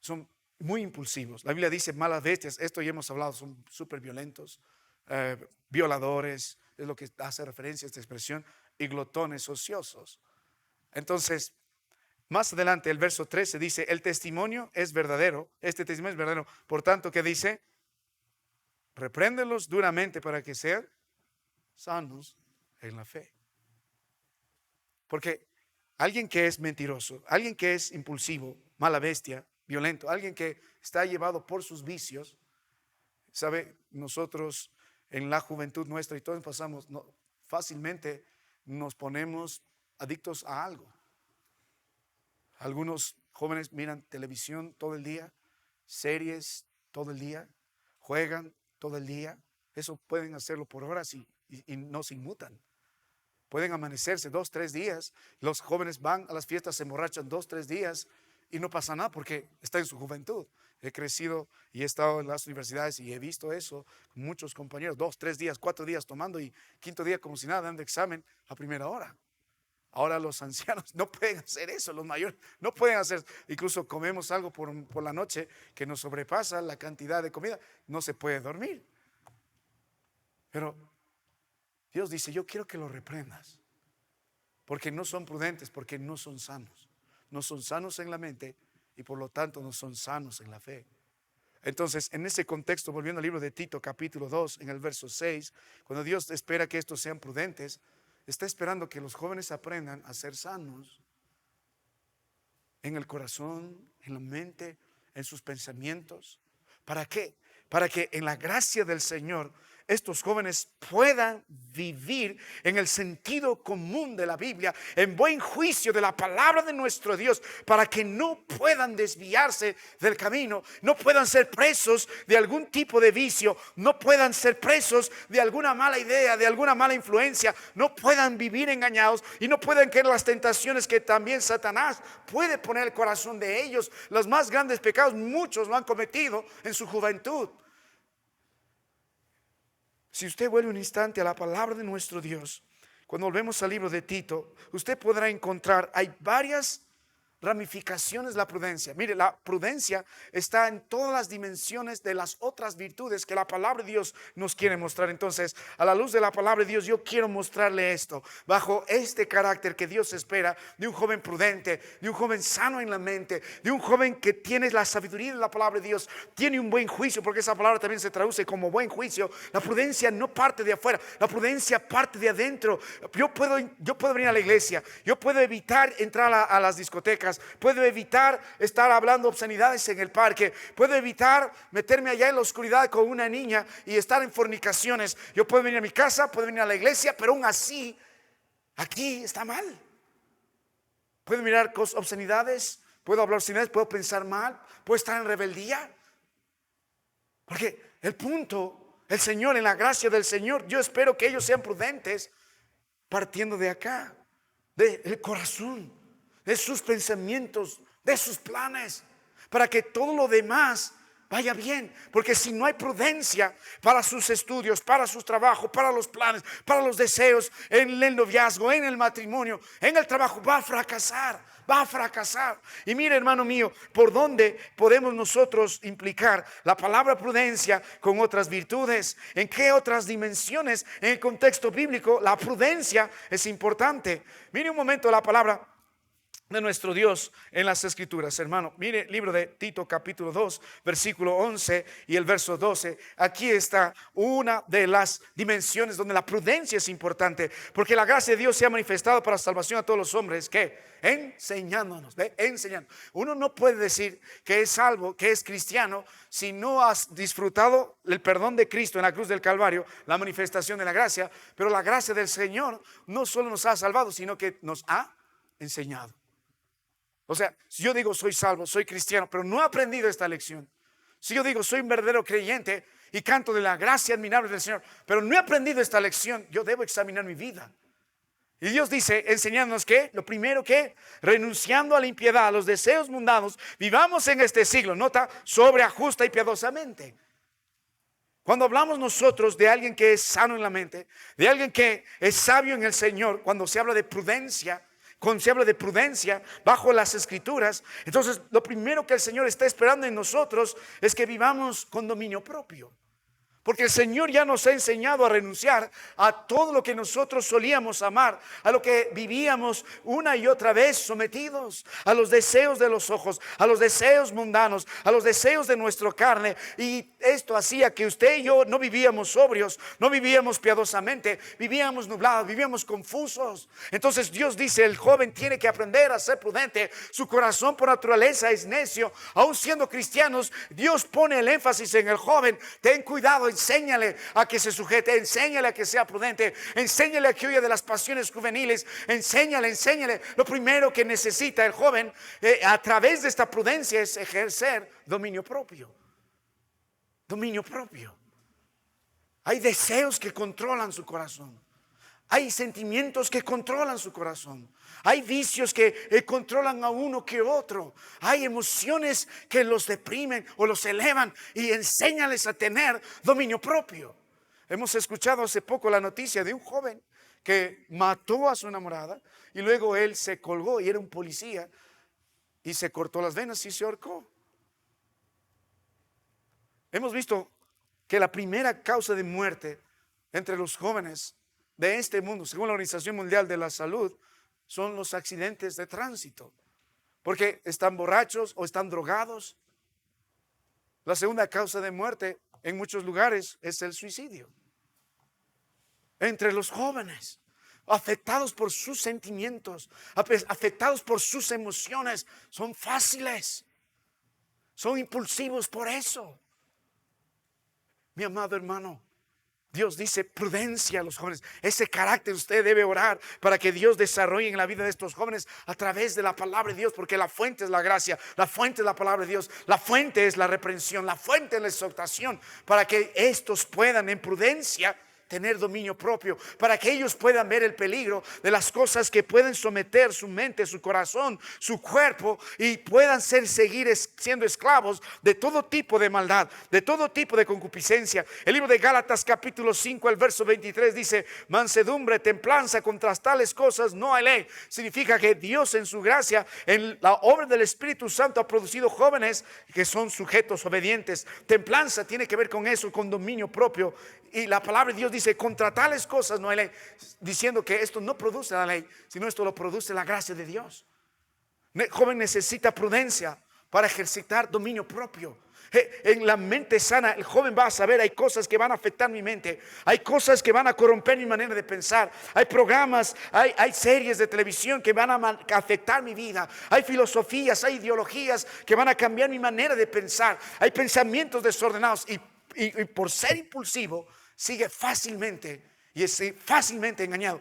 Son muy impulsivos. La Biblia dice malas bestias, esto ya hemos hablado, son súper violentos, violadores, es lo que hace referencia a esta expresión, y glotones ociosos. Entonces, más adelante, el verso 13 dice, el testimonio es verdadero, este testimonio es verdadero, por tanto, ¿qué dice? Repréndelos duramente para que sean sanos en la fe. Porque alguien que es mentiroso, alguien que es impulsivo, mala bestia, violento, alguien que está llevado por sus vicios, sabe, nosotros en la juventud nuestra y todos pasamos, fácilmente nos ponemos adictos a algo. Algunos jóvenes miran televisión todo el día, series todo el día, juegan todo el día. Eso pueden hacerlo por horas y no se inmutan. Pueden amanecerse 2, 3 días. Los jóvenes van a las fiestas, se emborrachan 2, 3 días y no pasa nada porque está en su juventud. He crecido y he estado en las universidades y he visto eso con muchos compañeros, 2, 3 días, 4 días tomando y quinto día como si nada, dando examen a primera hora. Ahora los ancianos no pueden hacer eso, los mayores no pueden hacer, incluso comemos algo por la noche que nos sobrepasa la cantidad de comida, no se puede dormir. Pero Dios dice, yo quiero que lo reprendas, porque no son prudentes, porque no son sanos. No son sanos en la mente y por lo tanto no son sanos en la fe. Entonces, en ese contexto, volviendo al libro de Tito, capítulo 2, en el verso 6, cuando Dios espera que estos sean prudentes, está esperando que los jóvenes aprendan a ser sanos en el corazón, en la mente, en sus pensamientos. ¿Para qué? Para que en la gracia del Señor estos jóvenes puedan vivir en el sentido común de la Biblia, en buen juicio de la palabra de nuestro Dios, para que no puedan desviarse del camino, no puedan ser presos de algún tipo de vicio, no puedan ser presos de alguna mala idea, de alguna mala influencia, no puedan vivir engañados y no puedan caer en las tentaciones que también Satanás puede poner en el corazón de ellos. Los más grandes pecados, muchos lo han cometido en su juventud. Si usted vuelve un instante a la palabra de nuestro Dios, cuando volvemos al libro de Tito, usted podrá encontrar, hay varias ramificaciones de la prudencia. Mire, la prudencia está en todas las dimensiones de las otras virtudes que la palabra de Dios nos quiere mostrar. Entonces, a la luz de la palabra de Dios, yo quiero mostrarle esto, bajo este carácter que Dios espera de un joven prudente, de un joven sano en la mente, de un joven que tiene la sabiduría de la palabra de Dios, tiene un buen juicio, porque esa palabra también se traduce como buen juicio. La prudencia no parte de afuera, la prudencia parte de adentro. Yo puedo venir a la iglesia, yo puedo evitar entrar a las discotecas, puedo evitar estar hablando obscenidades en el parque, puedo evitar meterme allá en la oscuridad con una niña y estar en fornicaciones. Yo puedo venir a mi casa, puedo venir a la iglesia, pero aún así aquí está mal. Puedo mirar obscenidades, puedo hablar obscenidades, puedo pensar mal, puedo estar en rebeldía, porque el punto, el Señor, en la gracia del Señor, yo espero que ellos sean prudentes partiendo de acá, del corazón, de sus pensamientos, de sus planes, para que todo lo demás vaya bien. Porque si no hay prudencia para sus estudios, para sus trabajos, para los planes, para los deseos, en el noviazgo, en el matrimonio, en el trabajo, va a fracasar, va a fracasar. Y mire, hermano mío, por dónde podemos nosotros implicar la palabra prudencia con otras virtudes, en qué otras dimensiones. En el contexto bíblico la prudencia es importante. Mire un momento la palabra de nuestro Dios en las Escrituras, hermano. Mire, libro de Tito capítulo 2 versículo 11 y el verso 12. Aquí está una de las dimensiones donde la prudencia es importante, porque la gracia de Dios se ha manifestado para salvación a todos los hombres, que enseñándonos, enseñando. Uno no puede decir que es salvo, que es cristiano, si no has disfrutado el perdón de Cristo en la cruz del Calvario, la manifestación de la gracia. Pero la gracia del Señor no solo nos ha salvado, sino que nos ha enseñado. O sea, si yo digo soy salvo, soy cristiano, pero no he aprendido esta lección, si yo digo soy un verdadero creyente y canto de la gracia admirable del Señor, pero no he aprendido esta lección, yo debo examinar mi vida. Y Dios dice, enseñándonos que, lo primero que, renunciando a la impiedad, a los deseos mundanos, vivamos en este siglo, nota, sobria, justa y piadosamente. Cuando hablamos nosotros de alguien que es sano en la mente, de alguien que es sabio en el Señor, cuando se habla de prudencia, cuando se habla de prudencia bajo las Escrituras, entonces lo primero que el Señor está esperando en nosotros es que vivamos con dominio propio. Porque el Señor ya nos ha enseñado a renunciar a todo lo que nosotros solíamos amar, a lo que vivíamos una y otra vez sometidos, a los deseos de los ojos, a los deseos mundanos, a los deseos de nuestra carne. Y esto hacía que usted y yo no vivíamos sobrios, no vivíamos piadosamente, vivíamos nublados, vivíamos confusos. Entonces Dios dice, el joven tiene que aprender a ser prudente. Su corazón por naturaleza es necio. Aún siendo cristianos, Dios pone el énfasis en el joven. Ten cuidado, enséñale a que se sujete, enséñale a que sea prudente, enséñale a que huya de las pasiones juveniles, enséñale. Lo primero que necesita el joven a través de esta prudencia es ejercer dominio propio. Dominio propio. Hay deseos que controlan su corazón. Hay sentimientos que controlan su corazón. Hay vicios que controlan a uno que otro. Hay emociones que los deprimen o los elevan, y enséñales a tener dominio propio. Hemos escuchado hace poco la noticia de un joven que mató a su enamorada y luego él se colgó, y era un policía, y se cortó las venas y se ahorcó. Hemos visto que la primera causa de muerte entre los jóvenes de este mundo, según la Organización Mundial de la Salud, son los accidentes de tránsito, porque están borrachos o están drogados. La segunda causa de muerte en muchos lugares es el suicidio. Entre los jóvenes, afectados por sus sentimientos, afectados por sus emociones, son fáciles, son impulsivos por eso. Mi amado hermano, Dios dice prudencia a los jóvenes. Ese carácter usted debe orar para que Dios desarrolle en la vida de estos jóvenes a través de la palabra de Dios, porque la fuente es la gracia, la fuente es la palabra de Dios, la fuente es la reprensión, la fuente es la exhortación, para que estos puedan en prudencia tener dominio propio, para que ellos puedan ver el peligro de las cosas que pueden someter su mente, su corazón, su cuerpo, y puedan seguir siendo esclavos de todo tipo de maldad, de todo tipo de concupiscencia. El libro de Gálatas capítulo 5, el verso 23 dice: mansedumbre, templanza, contra tales cosas no hay ley. Significa que Dios en su gracia, en la obra del Espíritu Santo, ha producido jóvenes que son sujetos, obedientes. Templanza tiene que ver con eso, con dominio propio. Y la palabra de Dios dice: contra tales cosas no hay ley, diciendo que esto no produce la ley, sino esto lo produce la gracia de Dios. El joven necesita prudencia para ejercitar dominio propio. En la mente sana, el joven va a saber: hay cosas que van a afectar mi mente, hay cosas que van a corromper mi manera de pensar, hay programas, hay series de televisión que van a afectar mi vida, hay filosofías, hay ideologías que van a cambiar mi manera de pensar, hay pensamientos desordenados, y por ser impulsivo sigue fácilmente y es fácilmente engañado,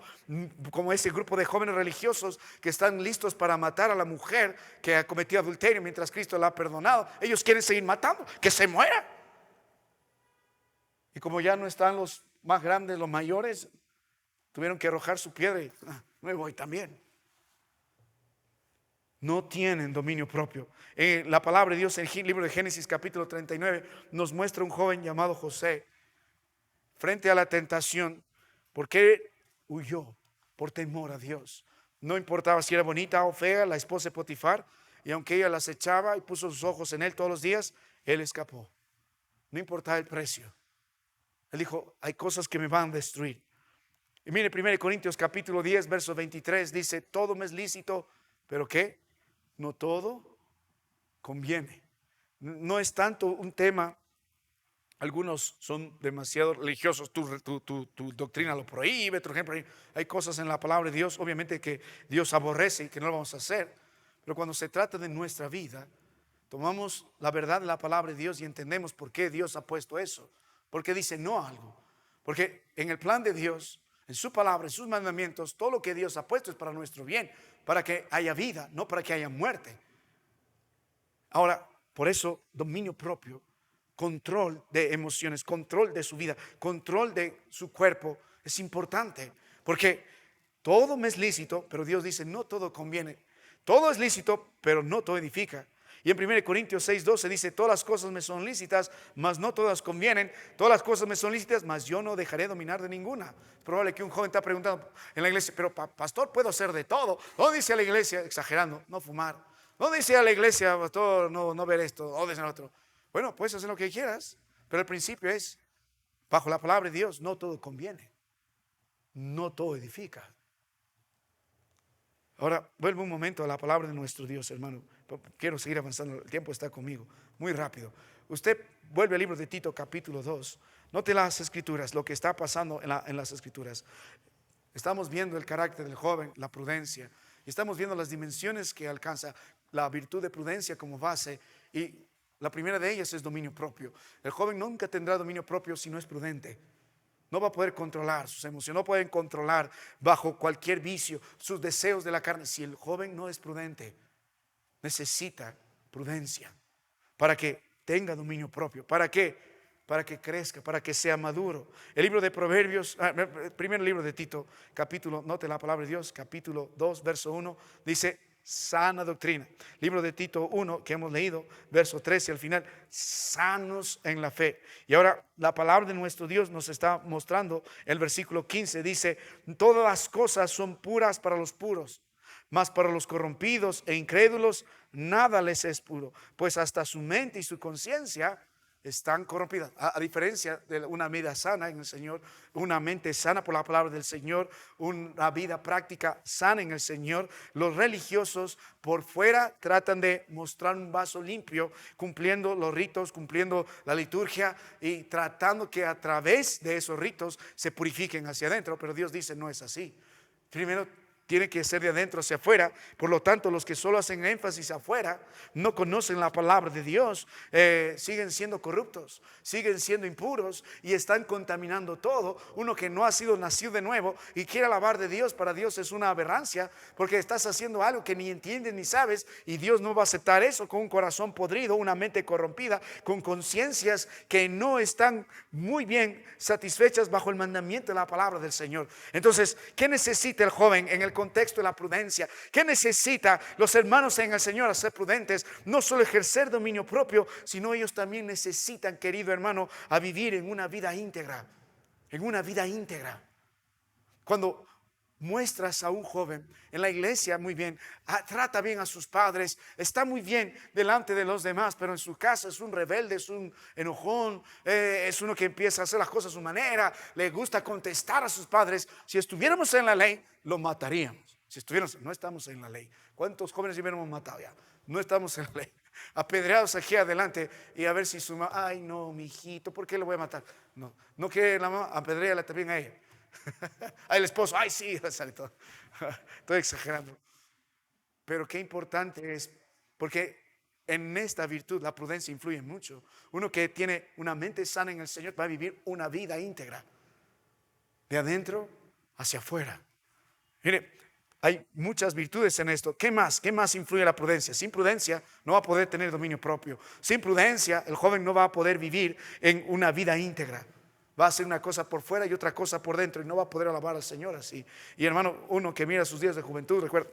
como ese grupo de jóvenes religiosos que están listos para matar a la mujer que ha cometido adulterio mientras Cristo la ha perdonado. Ellos quieren seguir matando, que se muera. Y como ya no están los más grandes, los mayores, tuvieron que arrojar su piedra y me voy también. No tienen dominio propio. La palabra de Dios en el libro de Génesis capítulo 39 nos muestra un joven llamado José frente a la tentación. ¿Por qué huyó? Por temor a Dios. No importaba si era bonita o fea la esposa de Potifar, y aunque ella las echaba y puso sus ojos en él todos los días, él escapó. No importaba el precio. Él dijo: hay cosas que me van a destruir. Y mire, 1 Corintios capítulo 10 verso 23 dice: todo me es lícito, pero ¿qué? No todo conviene. No es tanto un tema. Algunos son demasiado religiosos, tu doctrina lo prohíbe. Por ejemplo, hay cosas en la palabra de Dios obviamente que Dios aborrece y que no lo vamos a hacer. Pero cuando se trata de nuestra vida, tomamos la verdad de la palabra de Dios y entendemos por qué Dios ha puesto eso. Porque dice no a algo. Porque en el plan de Dios, en su palabra, en sus mandamientos, todo lo que Dios ha puesto es para nuestro bien, para que haya vida, no para que haya muerte. Ahora, por eso, dominio propio, control de emociones, control de su vida, control de su cuerpo es importante, porque todo me es lícito, pero Dios dice no todo conviene. Todo es lícito, pero no todo edifica. Y en 1 Corintios 6:12 dice: todas las cosas me son lícitas, mas no todas convienen. Todas las cosas me son lícitas, mas yo no dejaré dominar de ninguna. Es probable que un joven está preguntando en la iglesia: pero pastor, ¿puedo hacer de todo? ¿No dice a la iglesia, exagerando, no fumar? ¿No dice a la iglesia, pastor, no ver esto o de otro? Bueno, puedes hacer lo que quieras, pero el principio es: bajo la palabra de Dios, no todo conviene, no todo edifica. Ahora, vuelvo un momento a la palabra de nuestro Dios, hermano. Quiero seguir avanzando, el tiempo está conmigo, muy rápido. Usted vuelve al libro de Tito capítulo 2. Note las escrituras, lo que está pasando en las escrituras. Estamos viendo el carácter del joven, la prudencia, y estamos viendo las dimensiones que alcanza la virtud de prudencia como base, y la primera de ellas es dominio propio. El joven nunca tendrá dominio propio si no es prudente. No va a poder controlar sus emociones, no pueden controlar bajo cualquier vicio sus deseos de la carne. Si el joven no es prudente, necesita prudencia para que tenga dominio propio. ¿Para qué? Para que crezca, para que sea maduro. El libro de Proverbios, primer libro de Tito, capítulo, note la palabra de Dios, capítulo 2, verso 1, dice: sana doctrina. Libro de Tito 1 que hemos leído, verso 13 al final: sanos en la fe. Y ahora la palabra de nuestro Dios nos está mostrando, el versículo 15 dice: todas las cosas son puras para los puros, mas para los corrompidos e incrédulos nada les es puro, pues hasta su mente y su conciencia están corrompidas. A diferencia de una vida sana en el Señor, una mente sana por la palabra del Señor, una vida práctica sana en el Señor, los religiosos por fuera tratan de mostrar un vaso limpio, cumpliendo los ritos, cumpliendo la liturgia y tratando que a través de esos ritos se purifiquen hacia adentro. Pero Dios dice: no es así. Primero tiene que ser de adentro hacia afuera. Por lo tanto, los que solo hacen énfasis afuera, no conocen la palabra de Dios, siguen siendo corruptos, siguen siendo impuros y están contaminando todo. Uno que no ha sido nacido de nuevo y quiere alabar de Dios, para Dios es una aberrancia, porque estás haciendo algo que ni entiendes ni sabes, y Dios no va a aceptar eso. Con un corazón podrido, una mente corrompida, con conciencias que no están muy bien satisfechas bajo el mandamiento de la palabra del Señor. Entonces, ¿qué necesita el joven en el contexto de la prudencia? ¿Qué necesita los hermanos en el Señor? A ser prudentes, no solo ejercer dominio propio, sino ellos también necesitan, querido hermano, a vivir en una vida íntegra, en una vida íntegra. Cuando muestras a un joven en la iglesia, muy bien, trata bien a sus padres, está muy bien delante de los demás, pero en su casa es un rebelde, es un enojón, es uno que empieza a hacer las cosas a su manera, le gusta contestar a sus padres. Si estuviéramos en la ley, lo mataríamos. Si estuviéramos, no estamos en la ley. ¿Cuántos jóvenes hubiéramos matado ya? No estamos en la ley. Apedreados aquí adelante y a ver si su mamá, ay no, mi hijito, ¿por qué le voy a matar? No, no que la mamá apedreala también a ella. Al esposo, ay sí, estoy exagerando. Pero qué importante es, porque en esta virtud la prudencia influye mucho. Uno que tiene una mente sana en el Señor va a vivir una vida íntegra, de adentro hacia afuera. Mire, hay muchas virtudes en esto. ¿Qué más? ¿Qué más influye la prudencia? Sin prudencia no va a poder tener dominio propio. Sin prudencia el joven no va a poder vivir en una vida íntegra. Va a hacer una cosa por fuera y otra cosa por dentro, y no va a poder alabar al Señor así. Y hermano, uno que mira sus días de juventud, recuerda,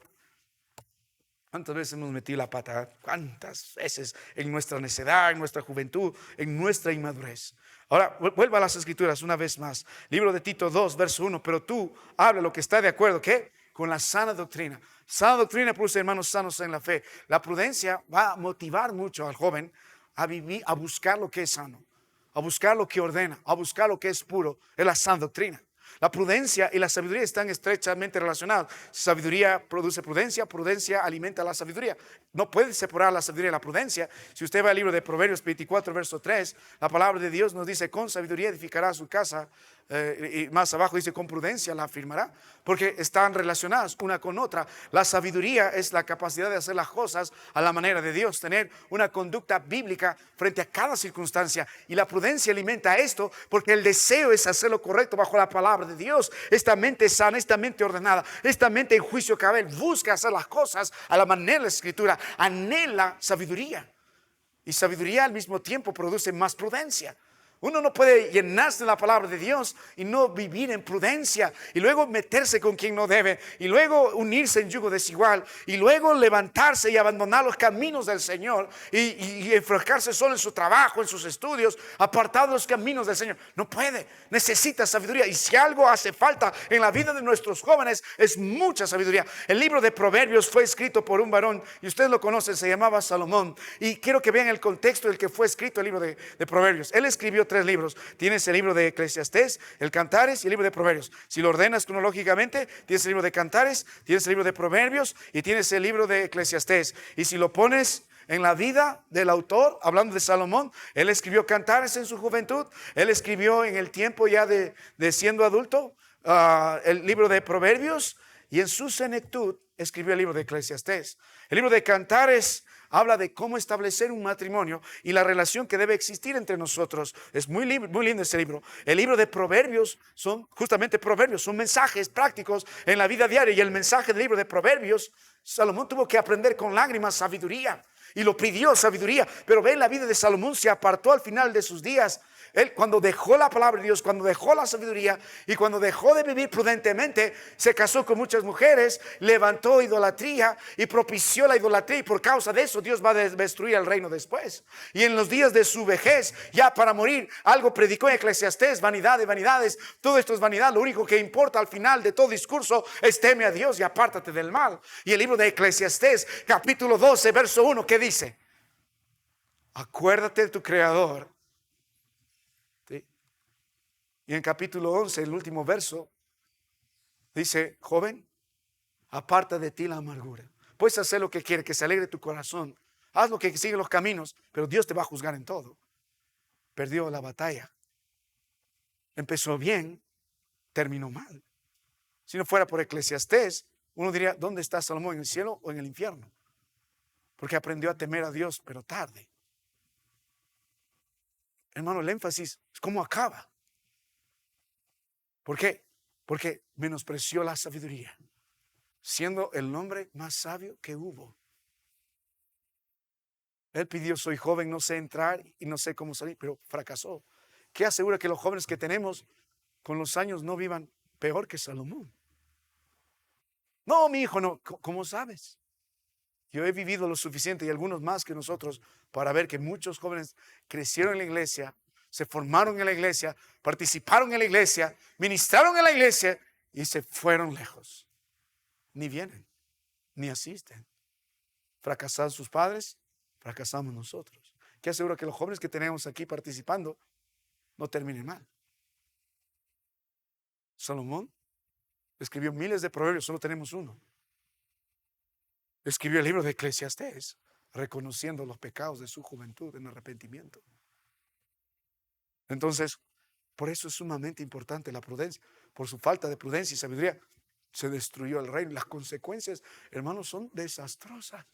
¿cuántas veces hemos metido la pata? ¿Cuántas veces en nuestra necedad, en nuestra juventud, en nuestra inmadurez? Ahora, vuelva a las Escrituras una vez más. Libro de Tito 2, verso 1. Pero tú habla lo que está de acuerdo, ¿qué? Con la sana doctrina. Sana doctrina produce hermanos sanos en la fe. La prudencia va a motivar mucho al joven a vivir, a buscar lo que es sano, a buscar lo que ordena, a buscar lo que es puro. Es la sana doctrina. La prudencia y la sabiduría están estrechamente relacionadas. Sabiduría produce prudencia, prudencia alimenta la sabiduría. No puede separar la sabiduría y la prudencia. Si usted va al libro de Proverbios 24, verso 3, la palabra de Dios nos dice: con sabiduría edificará su casa. Y más abajo dice: con prudencia la afirmará, porque están relacionadas una con otra. La sabiduría es la capacidad de hacer las cosas a la manera de Dios, tener una conducta bíblica frente a cada circunstancia, y la prudencia alimenta esto, porque el deseo es hacer lo correcto bajo la palabra de Dios. Esta mente sana, esta mente ordenada, esta mente en juicio cabal busca hacer las cosas a la manera de la Escritura, anhela sabiduría, y sabiduría al mismo tiempo produce más prudencia. Uno no puede llenarse de la palabra de Dios y no vivir en prudencia, y luego meterse con quien no debe, y luego unirse en yugo desigual, y luego levantarse y abandonar los caminos del Señor y enfocarse solo en su trabajo, en sus estudios, apartado de los caminos del Señor. No puede, necesita sabiduría. Y si algo hace falta en la vida de nuestros jóvenes es mucha sabiduría. El libro de Proverbios fue escrito por un varón, y ustedes lo conocen, se llamaba Salomón. Y quiero que vean el contexto en el que fue escrito el libro de Proverbios. Él escribió 3 libros. Tienes el libro de Eclesiastés, el Cantares y el libro de Proverbios. Si lo ordenas cronológicamente, tienes el libro de Cantares, tienes el libro de Proverbios y tienes el libro de Eclesiastés. Y si lo pones en la vida del autor, hablando de Salomón, él escribió Cantares en su juventud, él escribió en el tiempo ya de siendo adulto el libro de Proverbios, y en su senectud escribió el libro de Eclesiastés. El libro de Cantares habla de cómo establecer un matrimonio y la relación que debe existir entre nosotros. Es muy lindo ese libro. El libro de Proverbios son justamente proverbios, son mensajes prácticos en la vida diaria. Y el mensaje del libro de Proverbios, Salomón tuvo que aprender con lágrimas sabiduría, y lo pidió sabiduría. Pero ve, la vida de Salomón se apartó al final de sus días. Él, cuando dejó la palabra de Dios, cuando dejó la sabiduría y cuando dejó de vivir prudentemente, se casó con muchas mujeres, levantó idolatría y propició la idolatría, y por causa de eso Dios va a destruir el reino después. Y en los días de su vejez, ya para morir, algo predicó en Eclesiastés: vanidad de vanidades, todo esto es vanidad, lo único que importa al final de todo discurso es teme a Dios y apártate del mal. Y el libro de Eclesiastés, capítulo 12, verso 1, ¿qué dice? Acuérdate de tu Creador. Y en capítulo 11, el último verso, dice: joven, aparta de ti la amargura. Puedes hacer lo que quieres, que se alegre tu corazón. Haz lo que sigue los caminos, pero Dios te va a juzgar en todo. Perdió la batalla. Empezó bien, terminó mal. Si no fuera por Eclesiastés, Uno diría, ¿dónde está Salomón? ¿En el cielo o en el infierno? Porque aprendió a temer a Dios, pero tarde. Hermano, el énfasis es cómo acaba. ¿Por qué? Porque menospreció la sabiduría, siendo el hombre más sabio que hubo. Él pidió, soy joven, no sé entrar y no sé cómo salir, pero fracasó. ¿Qué asegura que los jóvenes que tenemos con los años no vivan peor que Salomón? No, mi hijo, no. ¿Cómo sabes? Yo he vivido lo suficiente y algunos más que nosotros para ver que muchos jóvenes crecieron en la iglesia, se formaron en la iglesia, participaron en la iglesia, ministraron en la iglesia y se fueron lejos. Ni vienen, ni asisten. Fracasaron sus padres, fracasamos nosotros. ¿Qué asegura que los jóvenes que tenemos aquí participando no terminen mal? Salomón escribió miles de proverbios, solo tenemos uno. Escribió el libro de Eclesiastés, reconociendo los pecados de su juventud en arrepentimiento. Entonces, por eso es sumamente importante la prudencia. Por su falta de prudencia y sabiduría, se destruyó el reino. Las consecuencias, hermanos, son desastrosas.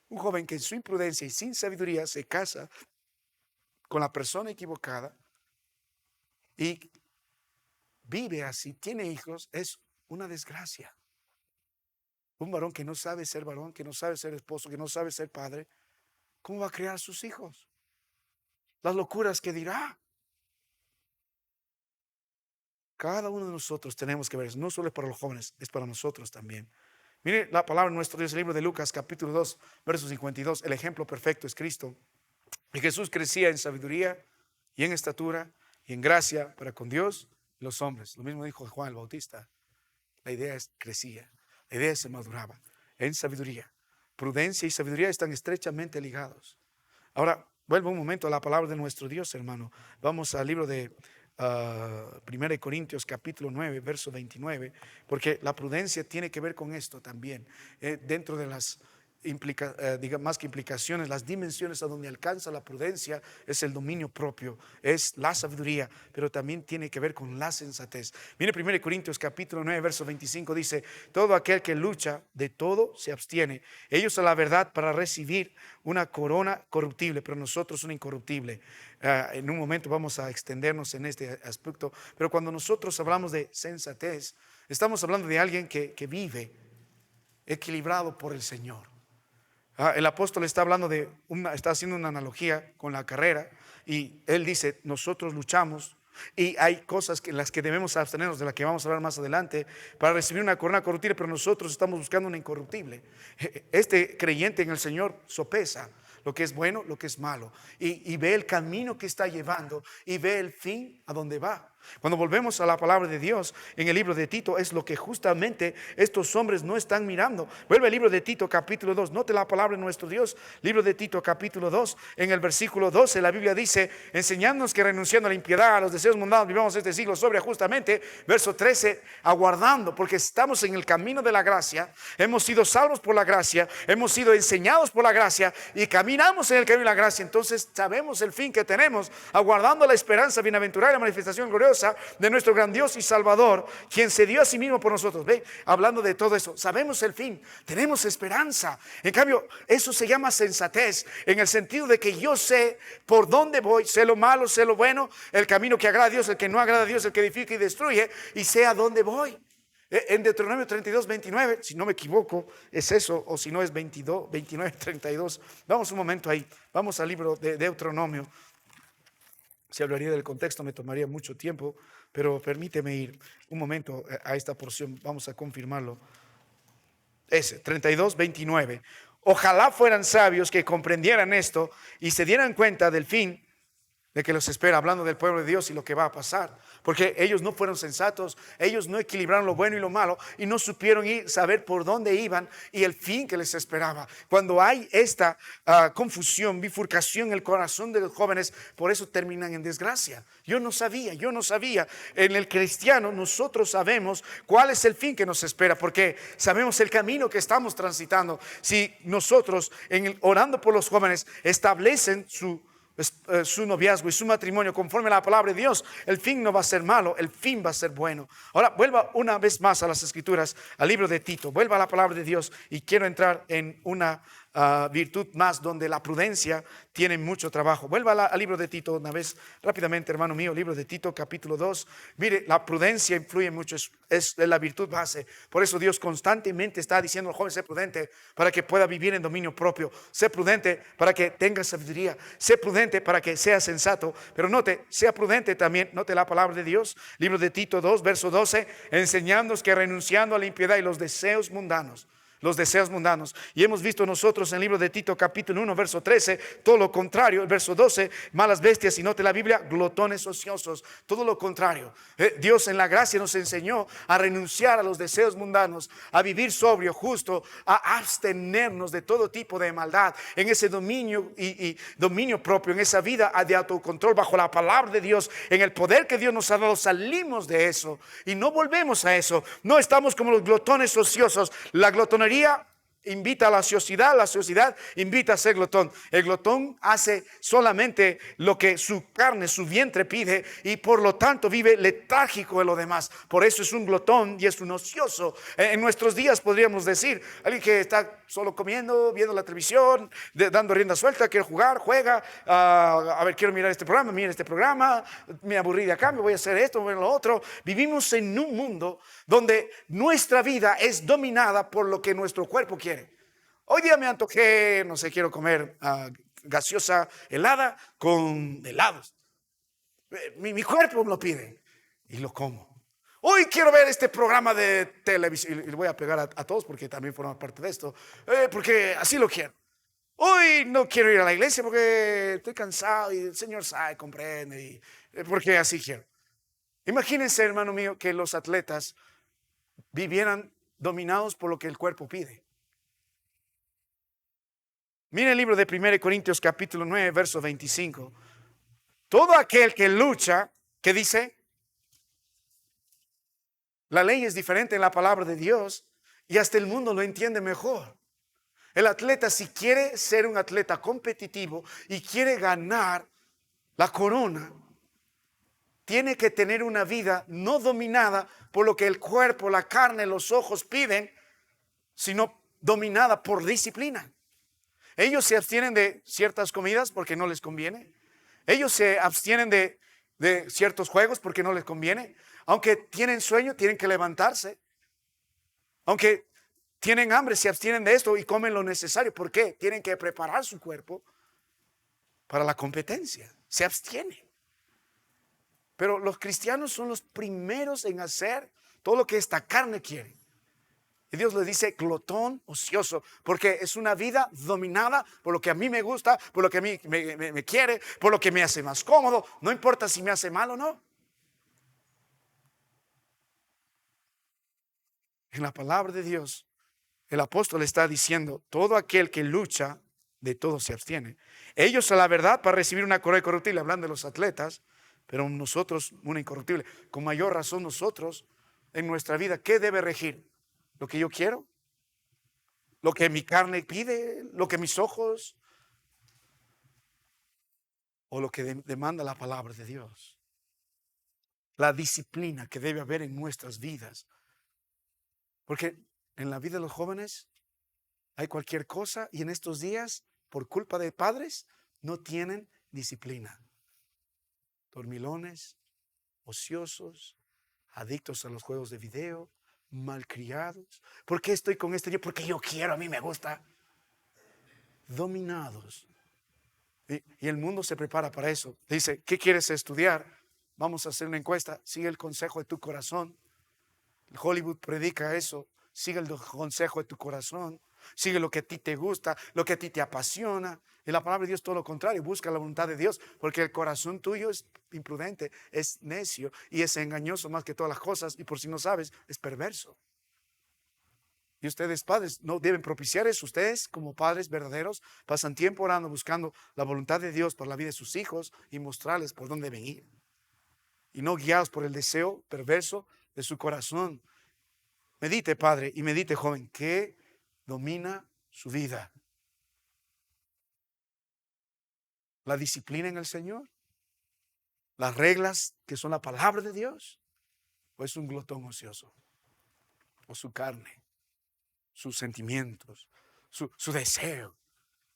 Un joven que en su imprudencia y sin sabiduría se casa con la persona equivocada y vive así, tiene hijos, es una desgracia. Un varón que no sabe ser varón, que no sabe ser esposo, que no sabe ser padre, ¿cómo va a criar a sus hijos? Las locuras que dirá. Cada uno de nosotros tenemos que ver eso. No solo es para los jóvenes, es para nosotros también. Mire la palabra de nuestro Dios, el libro de Lucas, capítulo 2, verso 52. El ejemplo perfecto es Cristo. Y Jesús crecía en sabiduría y en estatura y en gracia para con Dios y los hombres. Lo mismo dijo Juan el Bautista. La idea es crecía. La idea se maduraba en sabiduría. Prudencia y sabiduría están estrechamente ligados. Ahora, vuelvo un momento a la palabra de nuestro Dios, hermano. Vamos al libro de 1 Corintios capítulo 9, verso 29, porque la prudencia tiene que ver con esto también. Dentro de las más que implicaciones, las dimensiones a donde alcanza la prudencia es el dominio propio, es la sabiduría, pero también tiene que ver con la sensatez. Mire 1 Corintios capítulo 9, verso 25 dice, todo aquel que lucha de todo se abstiene. Ellos a la verdad para recibir una corona corruptible, pero nosotros una incorruptible. En un momento vamos a extendernos en este aspecto, pero cuando nosotros hablamos de sensatez, estamos hablando de alguien que vive equilibrado por el Señor. El apóstol está hablando está haciendo una analogía con la carrera y él dice, nosotros luchamos y hay cosas en las que debemos abstenernos, de las que vamos a hablar más adelante, para recibir una corona corruptible, pero nosotros estamos buscando una incorruptible. Este creyente en el Señor sopesa lo que es bueno, lo que es malo, y ve el camino que está llevando y ve el fin a donde va. Cuando volvemos a la palabra de Dios en el libro de Tito, es lo que justamente estos hombres no están mirando. Vuelve al libro de Tito capítulo 2, note la palabra de nuestro Dios. Libro de Tito capítulo 2, en el versículo 12 la Biblia dice, enseñándonos que renunciando a la impiedad, a los deseos mundanos, vivamos este siglo sobria justamente. Verso 13, aguardando, porque estamos en el camino de la gracia, hemos sido salvos por la gracia, hemos sido enseñados por la gracia y caminamos en el camino de la gracia. Entonces sabemos el fin que tenemos, aguardando la esperanza bienaventurada y la manifestación gloriosa de nuestro gran Dios y Salvador, quien se dio a sí mismo por nosotros. Ve, hablando de todo eso, sabemos el fin, tenemos esperanza. En cambio, eso se llama sensatez, en el sentido de que yo sé por dónde voy, sé lo malo, sé lo bueno, el camino que agrada a Dios, el que no agrada a Dios, el que edifica y destruye, y sé a dónde voy. En Deuteronomio 32, 29, si no me equivoco, es eso, o si no es 22, 29, 32. Vamos un momento ahí, vamos al libro de Deuteronomio. Si hablaría del contexto me tomaría mucho tiempo, pero permíteme ir un momento a esta porción, vamos a confirmarlo. Ese, 32, 29. Ojalá fueran sabios que comprendieran esto y se dieran cuenta del fin de que los espera, hablando del pueblo de Dios y lo que va a pasar, porque ellos no fueron sensatos, ellos no equilibraron lo bueno y lo malo y no supieron saber por dónde iban y el fin que les esperaba. Cuando hay esta confusión, bifurcación en el corazón de los jóvenes, por eso terminan en desgracia. Yo no sabía. En el cristiano nosotros sabemos cuál es el fin que nos espera, porque sabemos el camino que estamos transitando. Si nosotros orando por los jóvenes establecen su su noviazgo y su matrimonio conforme a la palabra de Dios, el fin no va a ser malo, el fin va a ser bueno. Ahora vuelva una vez más a las Escrituras, al libro de Tito, vuelva a la palabra de Dios, y quiero entrar en una virtud más donde la prudencia tiene mucho trabajo. Vuelva al libro de Tito una vez rápidamente, hermano mío, libro de Tito capítulo 2. Mire, la prudencia influye mucho, es la virtud base. Por eso Dios constantemente está diciendo al joven: sé prudente para que pueda vivir en dominio propio, sé prudente para que tenga sabiduría, sé prudente para que sea sensato. Pero note, sea prudente también, note la palabra de Dios, libro de Tito 2 verso 12, enseñándonos que renunciando a la impiedad y los deseos mundanos, y hemos visto nosotros en el libro de Tito capítulo 1 verso 13 todo lo contrario. El verso 12, malas bestias, y note la Biblia, glotones ociosos, todo lo contrario. Dios en la gracia nos enseñó a renunciar a los deseos mundanos, a vivir sobrio, justo, a abstenernos de todo tipo de maldad, en ese dominio y dominio propio, en esa vida de autocontrol bajo la palabra de Dios, en el poder que Dios nos ha dado. Salimos de eso y no volvemos a eso. No estamos como los glotones ociosos. La glotonería invita a la ociosidad invita a ser glotón. El glotón hace solamente lo que su carne, su vientre pide, y por lo tanto vive letárgico en lo demás. Por eso es un glotón y es un ocioso. En nuestros días podríamos decir, alguien que está solo comiendo, viendo la televisión, dando rienda suelta, quiere jugar, juega, a ver, quiero mirar este programa, mira este programa, me aburrí de acá, me voy a hacer esto, voy a lo otro. Vivimos en un mundo donde nuestra vida es dominada por lo que nuestro cuerpo quiere. Hoy día me antojé, no sé, quiero comer gaseosa helada con helados. Mi cuerpo me lo pide y lo como. Hoy quiero ver este programa de televisión, y le voy a pegar a todos porque también forman parte de esto, porque así lo quiero. Hoy no quiero ir a la iglesia porque estoy cansado y el Señor sabe, comprende, y porque así quiero. Imagínense, hermano mío, que los atletas vivieran dominados por lo que el cuerpo pide. Mire el libro de 1 Corintios capítulo 9 verso 25. Todo aquel que lucha, ¿qué dice? La ley es diferente en la palabra de Dios y hasta el mundo lo entiende mejor. El atleta, si quiere ser un atleta competitivo y quiere ganar la corona, tiene que tener una vida no dominada por lo que el cuerpo, la carne, los ojos piden, sino dominada por disciplina. Ellos se abstienen de ciertas comidas porque no les conviene. Ellos se abstienen de ciertos juegos porque no les conviene. Aunque tienen sueño, tienen que levantarse. Aunque tienen hambre, se abstienen de esto y comen lo necesario. ¿Por qué? Tienen que preparar su cuerpo para la competencia. Se abstienen. Pero los cristianos son los primeros en hacer todo lo que esta carne quiere. Y Dios le dice glotón ocioso, porque es una vida dominada por lo que a mí me gusta, por lo que a mí me quiere, por lo que me hace más cómodo. No importa si me hace mal o no. En la palabra de Dios, el apóstol está diciendo: todo aquel que lucha, de todo se abstiene. Ellos a la verdad para recibir una corona incorruptible, hablando de los atletas, pero nosotros una incorruptible. Con mayor razón nosotros en nuestra vida, ¿qué debe regir? ¿Lo que yo quiero? ¿Lo que mi carne pide? ¿Lo que mis ojos? ¿O lo que demanda la palabra de Dios? La disciplina que debe haber en nuestras vidas. Porque en la vida de los jóvenes hay cualquier cosa, y en estos días, por culpa de padres, no tienen disciplina. Dormilones, ociosos, adictos a los juegos de video, malcriados. ¿Por qué estoy con este yo? Porque yo quiero, a mí me gusta. Dominados. Y el mundo se prepara para eso. Dice: ¿qué quieres estudiar? Vamos a hacer una encuesta. Sigue el consejo de tu corazón. Hollywood predica eso. Sigue el consejo de tu corazón. Sigue lo que a ti te gusta, lo que a ti te apasiona. Y la palabra de Dios todo lo contrario. Busca la voluntad de Dios, porque el corazón tuyo es imprudente, es necio y es engañoso más que todas las cosas. Y por si no sabes, es perverso. Y ustedes, padres, no deben propiciar eso. Ustedes, como padres verdaderos, pasan tiempo orando, buscando la voluntad de Dios para la vida de sus hijos y mostrarles por dónde deben ir. Y no guiados por el deseo perverso de su corazón. Medite, padre, y medite, joven, que domina su vida. la disciplina en el Señor, las reglas que son la palabra de Dios, o es un glotón ocioso, o su carne, sus sentimientos, su deseo.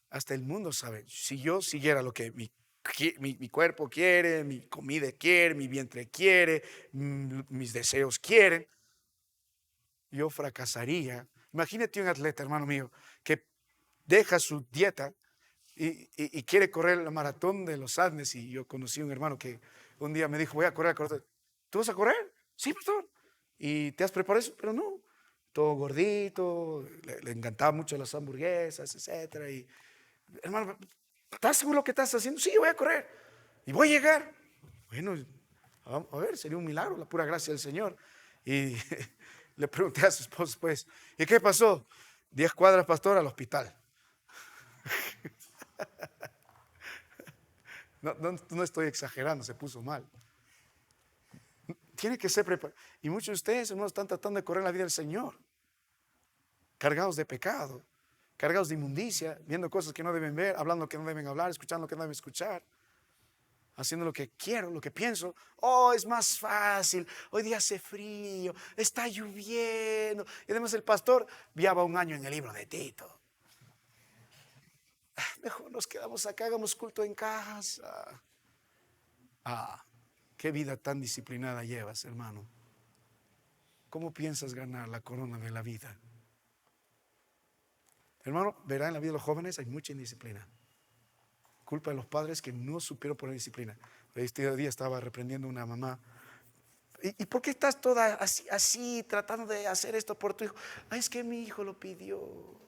Hasta el mundo sabe, si yo siguiera lo que mi cuerpo quiere, mi comida quiere, mi vientre quiere, mis deseos quieren, yo fracasaría. Imagínate un atleta, hermano mío, que deja su dieta y quiere correr la maratón de los Andes. Y yo conocí a un hermano que un día me dijo, voy a correr. ¿Tú vas a correr? Sí, pastor. ¿Y te has preparado eso? Pero no, todo gordito, le encantaba mucho las hamburguesas, etcétera. Y hermano, ¿estás seguro lo que estás haciendo? Sí, voy a correr y voy a llegar. Bueno, a ver, sería un milagro, la pura gracia del Señor. Y le pregunté a su esposo, pues, ¿y qué pasó? 10 cuadras, pastor, al hospital. No estoy exagerando, se puso mal. Tiene que ser preparado. Y muchos de ustedes, hermanos, están tratando de correr la vida del Señor, cargados de pecado, cargados de inmundicia, viendo cosas que no deben ver, hablando lo que no deben hablar, escuchando lo que no deben escuchar, haciendo lo que quiero, lo que pienso. Oh, es más fácil, hoy día hace frío, está lloviendo. Y además el pastor viaba un año en el libro de Tito. Mejor nos quedamos acá, hagamos culto en casa. Qué vida tan disciplinada llevas, hermano. ¿Cómo piensas ganar la corona de la vida? Hermano, verá, en la vida de los jóvenes hay mucha indisciplina. Culpa de los padres que no supieron poner disciplina. Este día estaba reprendiendo a una mamá. ¿Y por qué estás toda así tratando de hacer esto por tu hijo? Es que mi hijo lo pidió.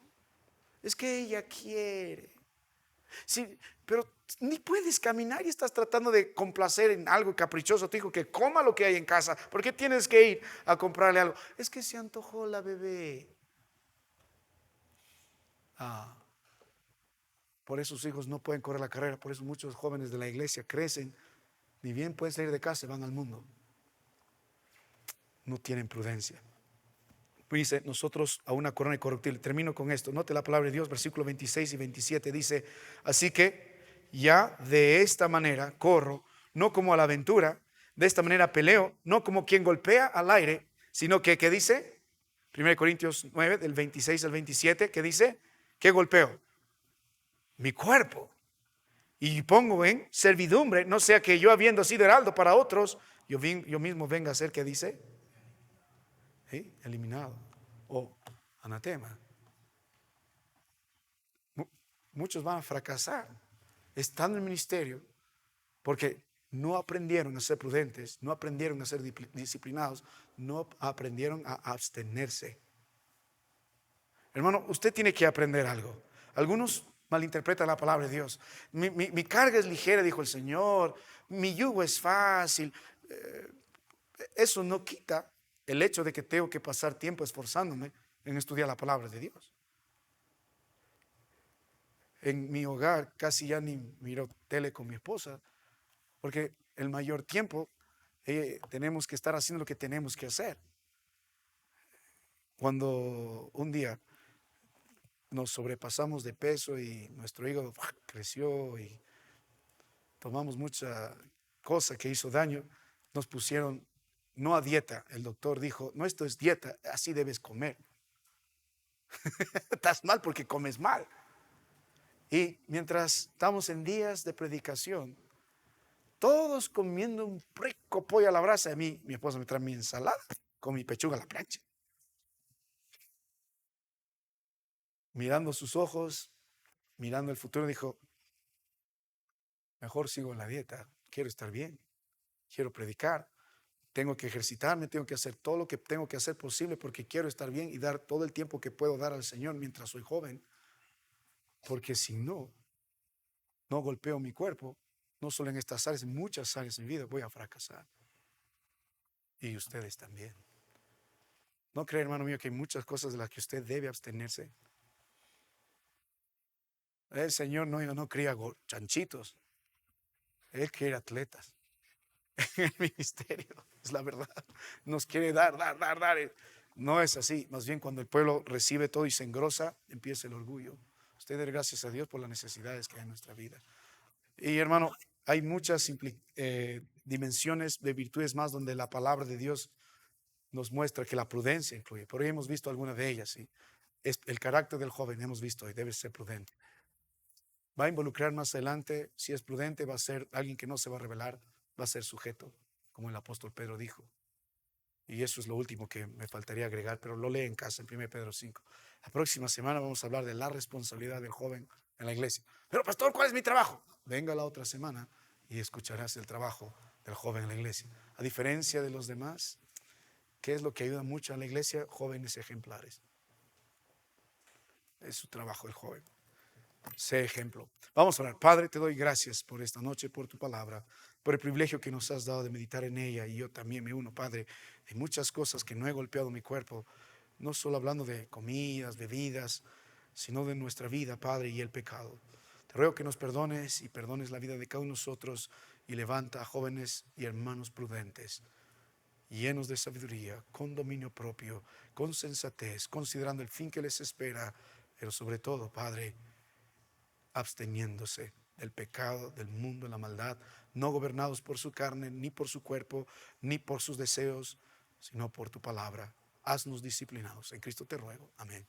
Es que ella quiere. Sí, pero ni puedes caminar y estás tratando de complacer en algo caprichoso a tu hijo, que coma lo que hay en casa. ¿Por qué tienes que ir a comprarle algo? Es que se antojó la bebé. Por eso sus hijos no pueden correr la carrera. Por eso muchos jóvenes de la iglesia crecen, ni bien pueden salir de casa, van al mundo. No tienen prudencia. Dice, nosotros a una corona incorruptible. Termino con esto. Note la palabra de Dios, versículos 26 y 27. Dice, así que ya de esta manera corro, no como a la aventura, de esta manera peleo, no como quien golpea al aire, sino que, ¿qué dice? 1 Corintios 9, del 26 al 27, ¿qué dice? ¿Qué golpeo? Mi cuerpo. Y pongo en servidumbre, no sea que yo habiendo sido heraldo para otros, yo mismo venga a ser, ¿qué dice? ¿Sí? Eliminado o anatema. Muchos van a fracasar estando en el ministerio porque no aprendieron a ser prudentes, no aprendieron a ser disciplinados, no aprendieron a abstenerse. Hermano, usted tiene que aprender algo. Algunos malinterpretan la palabra de Dios. Mi carga es ligera, dijo el Señor. Mi yugo es fácil. Eso no quita el hecho de que tengo que pasar tiempo esforzándome en estudiar la palabra de Dios. En mi hogar casi ya ni miro tele con mi esposa, porque el mayor tiempo tenemos que estar haciendo lo que tenemos que hacer. Cuando un día nos sobrepasamos de peso y nuestro hígado creció y tomamos mucha cosa que hizo daño, nos pusieron no a dieta. El doctor dijo, no, esto es dieta, así debes comer. Estás mal porque comes mal. Y mientras estamos en días de predicación, todos comiendo un rico pollo a la brasa, mi esposa me trae mi ensalada con mi pechuga a la plancha. Mirando sus ojos, mirando el futuro, dijo, mejor sigo la dieta, quiero estar bien, quiero predicar, tengo que ejercitarme, tengo que hacer todo lo que tengo que hacer posible porque quiero estar bien y dar todo el tiempo que puedo dar al Señor mientras soy joven, porque si no golpeo mi cuerpo, no solo en estas áreas, en muchas áreas de mi vida voy a fracasar. Y ustedes también. ¿No cree, hermano mío, que hay muchas cosas de las que usted debe abstenerse? El Señor no cría chanchitos, Él quiere atletas en el ministerio, es la verdad. Nos quiere dar. No es así, más bien cuando el pueblo recibe todo y se engrosa, empieza el orgullo. Usted dé gracias a Dios por las necesidades que hay en nuestra vida. Y hermano, hay muchas dimensiones de virtudes más donde la palabra de Dios nos muestra que la prudencia incluye. Por ahí hemos visto algunas de ellas. ¿Sí? El carácter del joven hemos visto hoy, debe ser prudente. Va a involucrar más adelante, si es prudente, va a ser alguien que no se va a rebelar, va a ser sujeto, como el apóstol Pedro dijo. Y eso es lo último que me faltaría agregar, pero lo lee en casa en 1 Pedro 5. La próxima semana vamos a hablar de la responsabilidad del joven en la iglesia. Pero pastor, ¿cuál es mi trabajo? Venga la otra semana y escucharás el trabajo del joven en la iglesia. A diferencia de los demás, ¿qué es lo que ayuda mucho a la iglesia? Jóvenes ejemplares. Es su trabajo el joven. Sé ejemplo. Vamos a orar. Padre, te doy gracias por esta noche, por tu palabra, por el privilegio que nos has dado de meditar en ella. Y yo también me uno, Padre, de muchas cosas que no he golpeado mi cuerpo, no solo hablando de comidas, bebidas, sino de nuestra vida, Padre, y el pecado. Te ruego que nos perdones y perdones la vida de cada uno de nosotros y levanta a jóvenes y hermanos prudentes, llenos de sabiduría, con dominio propio, con sensatez, considerando el fin que les espera, pero sobre todo, Padre, absteniéndose del pecado, del mundo, de la maldad, no gobernados por su carne, ni por su cuerpo, ni por sus deseos, sino por tu palabra. Haznos disciplinados. En Cristo te ruego. Amén.